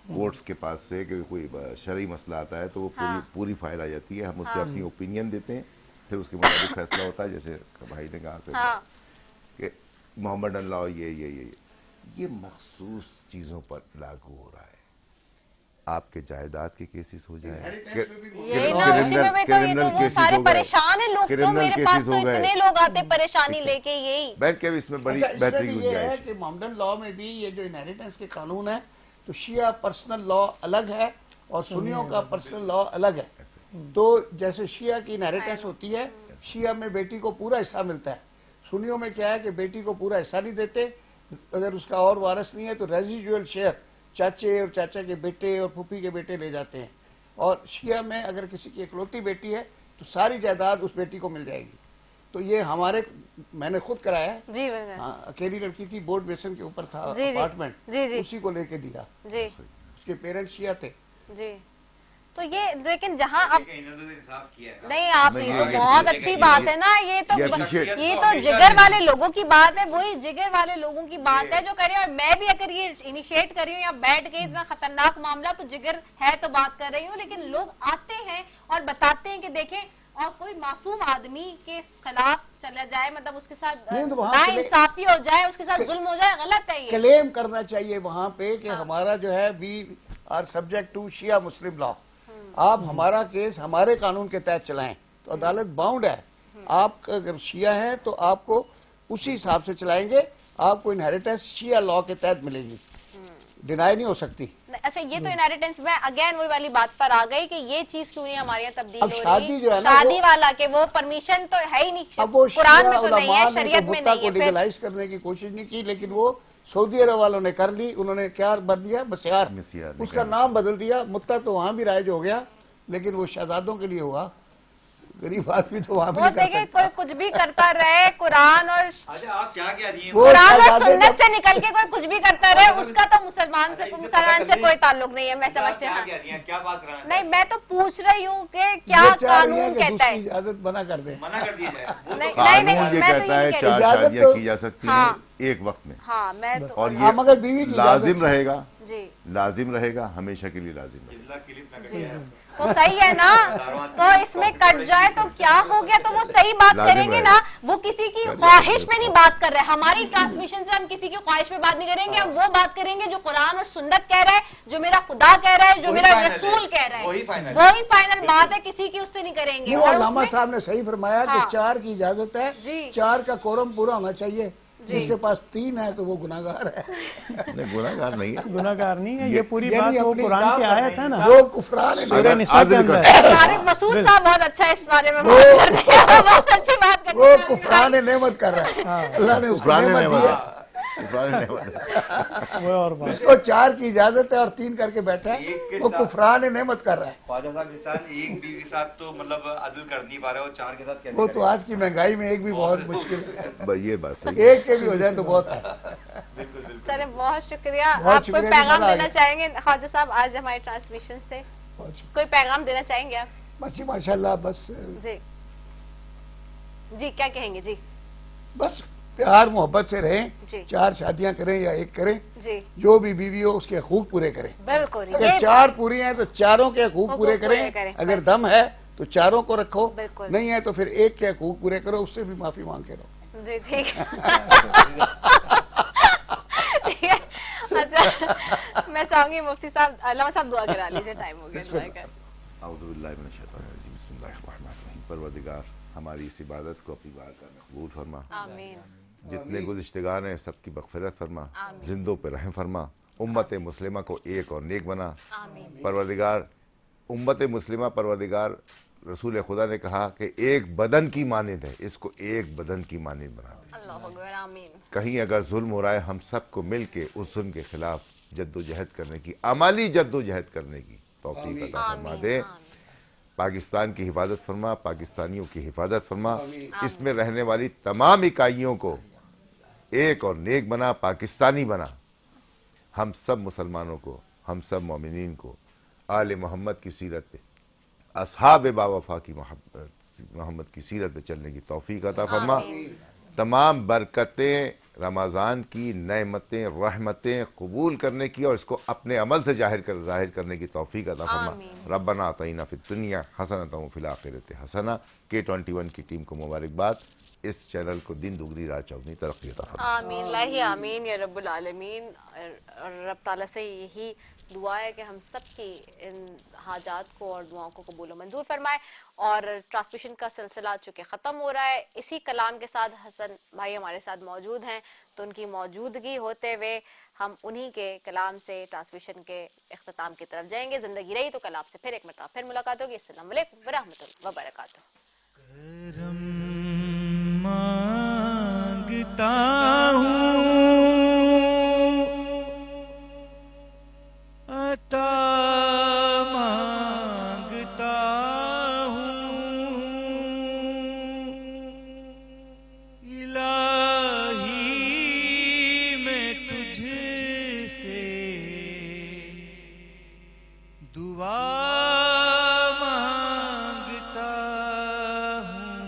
Speaker 8: कोर्ट्स के पास से कि कोई शरई मसला आता है तो वो पूरी फाइल आ जाती है, हम उस पर अपनी ओपिनियन देते हैं, फिर उसके मुताबिक फैसला होता है। जैसे भाई ने कहा था कि मोहम्मद लॉ ये मखसूस चीजों पर लागू हो रहा है। आपके जायदाद के केसेस हो जाए,
Speaker 2: यही ना, उसी में मैं तो ये तो वो सारे परेशान है लोग, तो मेरे पास तो इतने लोग आते परेशानी लेके, यही
Speaker 8: बैंक के भी इसमें बड़ी
Speaker 9: अच्छा, इसमें
Speaker 8: बेहतरी
Speaker 9: भी
Speaker 8: की
Speaker 9: ये है
Speaker 8: गुंजाइश
Speaker 9: कि मोहम्मदन लॉ में भी ये जो इनहेरिटेंस के कानून है, तो शिया पर्सनल लॉ अलग है और सुन्नियों का पर्सनल लॉ अलग है। तो जैसे शिया की इनहेरिटेंस होती है, शिया में बेटी को पूरा हिस्सा मिलता है, सुन्नियों में क्या है कि बेटी को पूरा हिस्सा नहीं देते, अगर उसका और वारिस नहीं है तो रेजिडुअल शेयर चाचे और चाचा के बेटे और फूफी के बेटे ले जाते हैं। और शिया में अगर किसी की इकलौती बेटी है तो सारी जायदाद उस बेटी को मिल जाएगी। तो ये हमारे, मैंने खुद कराया है।
Speaker 2: जी बिल्कुल।
Speaker 9: हाँ, अकेली लड़की थी, बोर्ड बेसन के ऊपर था
Speaker 2: जी, जी।
Speaker 9: अपार्टमेंट,
Speaker 2: जी, जी।
Speaker 9: उसी को लेके दिया।
Speaker 2: जी
Speaker 9: उसके पेरेंट्स शिया थे।
Speaker 2: जी। तो ये लेकिन जहाँ अब
Speaker 5: इन्होंने तो इंसाफ किया है।
Speaker 2: नहीं, आप
Speaker 8: नहीं,
Speaker 2: ये तो
Speaker 8: ये-
Speaker 2: बहुत
Speaker 5: ये-
Speaker 2: अच्छी
Speaker 5: ये-
Speaker 2: बात है ना, ये तो
Speaker 8: ये appreciate-
Speaker 2: ये तो
Speaker 5: हमेशा
Speaker 2: जिगर
Speaker 5: से-
Speaker 2: वाले लोगों की बात है, वही जिगर वाले लोगों की बात है जो कर रही है। और मैं भी अगर ये इनिशिएट कर रही हूँ या बैठ के इतना खतरनाक मामला, तो जिगर है तो बात कर रही हूँ, लेकिन लोग आते हैं और बताते हैं कि देखें, और कोई मासूम आदमी के खिलाफ चला जाए, मतलब उसके साथ
Speaker 9: नहीं, तो वहाँ
Speaker 2: नाइंसाफी हो जाए, उसके साथ जुल्म हो जाए, गलत है ये।
Speaker 9: क्लेम करना चाहिए वहां पे कि हमारा जो है we are subject to Shia Muslim law. आप हमारा केस हमारे कानून के तहत चलाएं तो अदालत बाउंड है। आप अगर शिया हैं तो आपको उसी हिसाब से चलाएंगे, आपको इनहेरिटेंस शिया लॉ के तहत मिलेगी, डिनाई नहीं हो सकती।
Speaker 2: अच्छा, ये तो इनहेरिटेंस में अगेन वही वाली बात पर आ गई कि ये चीज क्यों नहीं हमारे यहाँ तब्दील
Speaker 9: अब
Speaker 2: हो
Speaker 9: शादी
Speaker 2: रही।
Speaker 9: जो है ना,
Speaker 2: शादी
Speaker 9: वो-
Speaker 2: वाला के वो परमिशन तो है ही नहीं,
Speaker 9: अब वो
Speaker 2: कुरान
Speaker 9: शिया
Speaker 2: में तो नहीं है,
Speaker 9: उलमा ने
Speaker 2: शरीयत
Speaker 9: तो
Speaker 2: में
Speaker 9: मुत्ता
Speaker 2: नहीं
Speaker 9: को
Speaker 2: है। फिर
Speaker 9: लीगलाइज करने की कोशिश नहीं की, लेकिन वो सऊदी अरब वालों ने कर ली। उन्होंने क्या बदल दिया,
Speaker 8: मस्यार
Speaker 9: उसका नाम बदल दिया। मुत्ता तो वहां भी राइज हो गया, लेकिन वो शहजादों के लिए हुआ, गरीब आदमी तो वहां भी
Speaker 2: वो
Speaker 9: नहीं कर
Speaker 2: देखिए,
Speaker 9: सकता।
Speaker 2: कोई कुछ भी करता रहे, कुरान और
Speaker 5: अच्छा, आप क्या कह रही हैं?
Speaker 9: वो
Speaker 2: कुरान और
Speaker 9: शहजादे
Speaker 2: सुन्नत
Speaker 9: का-
Speaker 2: से निकल के कोई कुछ भी करता रहे, उसका तो मुसलमान
Speaker 5: अच्छा,
Speaker 2: से
Speaker 5: इससे
Speaker 2: मुसलमान
Speaker 5: पता
Speaker 2: से
Speaker 5: चल
Speaker 2: कोई
Speaker 5: रही-
Speaker 2: ताल्लुक नहीं है, मैं समझती
Speaker 5: क्या
Speaker 2: हूँ।
Speaker 5: कह रही हैं? क्या बात कराना
Speaker 2: नहीं, मैं तो पूछ रही हूँ कि
Speaker 9: ये
Speaker 2: क्या
Speaker 9: चाह रही है
Speaker 2: कानून
Speaker 9: कि
Speaker 2: कहता
Speaker 9: दूसरी
Speaker 2: है।
Speaker 9: इजाजत बना कर दे।
Speaker 5: मना कर दिया जाए? वो तो
Speaker 2: नहीं,
Speaker 8: कानून
Speaker 2: नहीं,
Speaker 8: ये
Speaker 2: मैं तो
Speaker 8: कहता है
Speaker 2: यही कह रही
Speaker 8: 4
Speaker 9: इजाजत
Speaker 8: शादियां
Speaker 9: तो-
Speaker 8: की जा सकती
Speaker 2: हाँ।
Speaker 8: हैं एक वक्त में,
Speaker 2: हाँ, मैं तो
Speaker 8: और
Speaker 9: हाँ,
Speaker 8: ये
Speaker 9: मगर बीवी की इजाजत
Speaker 8: लाजिम
Speaker 9: से।
Speaker 8: रहेगा,
Speaker 2: जी
Speaker 8: लाजिम रहेगा, हमेशा के लिए लाजिम रहेगा।
Speaker 5: जिल्ला क्लिप ना करिए।
Speaker 2: तो सही है ना, तो इसमें कट जाए तो क्या हो गया, तो वो सही बात करेंगे ना, वो किसी की ख्वाहिश पे नहीं बात कर रहे। हमारी ट्रांसमिशन से हम किसी की ख्वाहिश पे बात नहीं करेंगे, हम वो बात करेंगे जो कुरान और सुन्नत कह रहा है, जो मेरा खुदा कह रहा है, जो मेरा रसूल कह रहा है, वही फाइनल बात है, किसी की उससे नहीं करेंगे।
Speaker 9: और अल्लामा साहब ने सही फरमाया कि 4 की इजाजत है, 4 का कोरम पूरा होना चाहिए। जिसके पास 3 है तो वो गुनाहगार है।
Speaker 8: नहीं, गुनाहगार नहीं है,
Speaker 7: गुनाहगार नहीं है, ये पूरी बात वो कुरान की आयत है ना,
Speaker 9: वो कुफरान है।
Speaker 7: सूरह निसा के अंदर है।
Speaker 2: तारिक मसूद साहब बहुत अच्छा इस बारे में बात करते हैं, बहुत अच्छी बात करते हैं।
Speaker 9: वो कुफरान नेमत कर रहा है, अल्लाह ने उसको नेमत दी है।
Speaker 7: वो और बात,
Speaker 9: उसको 4 की इजाजत है और 3 करके बैठा है, वो कुफरान नेमत कर रहा है।
Speaker 5: ख्वाजा साहब के साथ एक बीवी के साथ तो मतलब अदल कर नहीं पा रहे, और 4 के साथ कैसे
Speaker 9: वो तो आज की महंगाई में एक भी बहुत मुश्किल है,
Speaker 8: ये बात सही है।
Speaker 9: एक के भी हो जाए तो बहुत है।
Speaker 2: सर बहुत शुक्रिया।
Speaker 9: बहुत
Speaker 2: आप कोई
Speaker 9: शुक्रिया,
Speaker 2: पैगाम
Speaker 9: मजा आ
Speaker 2: देना
Speaker 9: गया।
Speaker 2: चाहेंगे ख्वाजा साहब आज हमारे ट्रांसमिशन से, कोई पैगाम देना चाहेंगे आप?
Speaker 9: बस माशाल्लाह, बस
Speaker 2: जी जी, क्या कहेंगे जी?
Speaker 9: बस प्यार मोहब्बत से
Speaker 2: जी।
Speaker 9: रहें, 4 शादियां करें या 1 करें,
Speaker 2: जी
Speaker 9: जो भी बीवी हो उसके हकूक पूरे करें।
Speaker 2: बिल्कुल,
Speaker 9: अगर 4 पूरी हैं तो 4 के हकूक पूरे करें,
Speaker 2: करें।
Speaker 9: अगर दम है तो 4 को रखो,
Speaker 2: बिल्कुल।
Speaker 9: नहीं है तो फिर 1 के हकूक पूरे करो, उससे भी माफी मांग के रहो।
Speaker 2: जी ठीक है। ठीक है, अच्छा मैं चाहूंगी मुफ्ती साहब, अल्लामा साहब दुआ करा लीजिए, टाइम हो गया। दुआ कर।
Speaker 8: औज़ुबिल्लाहि मिनश्शैतानिर्रजीम, बिस्मिल्लाहिर्रहमानिर्रहीम। परवरदिगार हमारी इस इबादत को अपनी बारगाह में कबूल फरमा,
Speaker 2: आमीन।
Speaker 8: जितने गुज़िश्तगान हैं सबकी मग़फ़िरत फरमा, जिंदों पे रहम फरमा, उम्मत मुस्लिमा को एक और नेक बना। परवरदिगार उम्मत मुस्लिमा, परवरदिगार रसूल खुदा ने कहा कि एक बदन की मानिंद है, इसको एक बदन की मानिंद बना दे।
Speaker 2: अल्लाहु अकबर, आमीन।
Speaker 8: कहीं अगर जुल्म हो रहा है, हम सबको मिल के उस जुल्म के खिलाफ जद्दोजहद करने की, अमली जद्दोजहद करने की तौफीक अता फरमा दे। पाकिस्तान की हिफाजत फरमा, पाकिस्तानियों की हिफाजत फरमा, इसमें रहने वाली तमाम इकाइयों को एक और नेक बना, पाकिस्तानी बना। हम सब मुसलमानों को, हम सब मोमिनीन को आले मोहम्मद की सीरत पे, असहाब बावफा की मोहम्मद की सीरत पे चलने की तौफीक अता फरमा। तमाम बरकतें रमज़ान की, नेमतें, रहमतें कबूल करने की और इसको अपने अमल से जाहिर करने की तौफीक अता फरमा। रब्बना आतीना फिद दुनिया हसनतम व फिल आखिरति हसना। K21 की टीम को मुबारकबाद। इस चैनल को दिन दुगनी रात चौगनी तरक्की अता फरमा।
Speaker 2: आमीन लाही आमीन या रब्बुल आलमीन। और रब ताला से यही दुआ है कि हम सब की इन हाजात को और दुआओं को कबूल मंजूर फरमाए। और ट्रांसमिशन का सिलसिला चूँकि ख़त्म हो रहा है, इसी कलाम के साथ हसन भाई हमारे साथ मौजूद हैं, तो उनकी मौजूदगी होते हुए हम उन्हीं के कलाम से ट्रांसमिशन के इख्तिताम की तरफ जाएंगे। ज़िंदगी रही तो कल आपसे फिर एक मरतबा फिर मुलाकात होगी। अस्सलाम वालेकुम व रहमतुल्लाहि व बरकातुहू।
Speaker 1: मांगता हूँ अता मांगता हूँ, इलाही मैं तुझसे दुआ मांगता हूँ।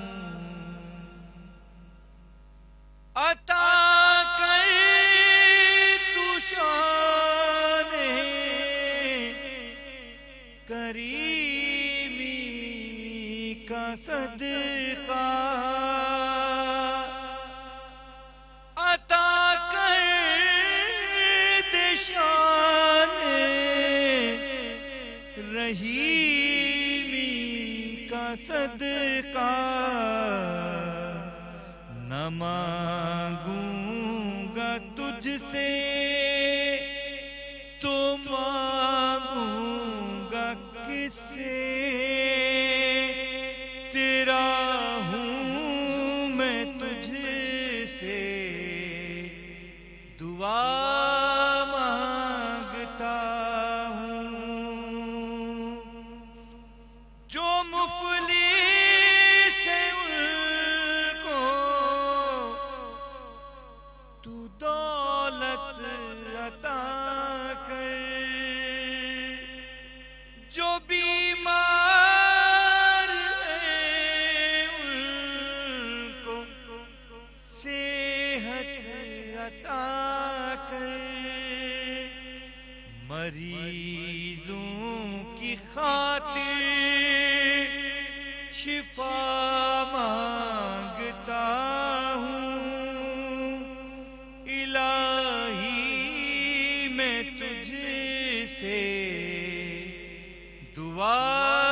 Speaker 1: अता कर तू शाने करीमी का सदका, अता कर दे शाने रहीमी का सदका। न मांगूंगा तुझसे तो मांगूंगा किससे, तेरा हूँ मैं तुझसे दुआ मांगता हूँ। जो मुफलिस है उनको तू दौलत अता कर, जो बीमार है उनको सेहत अता कर, मरीजों की खातिर वाह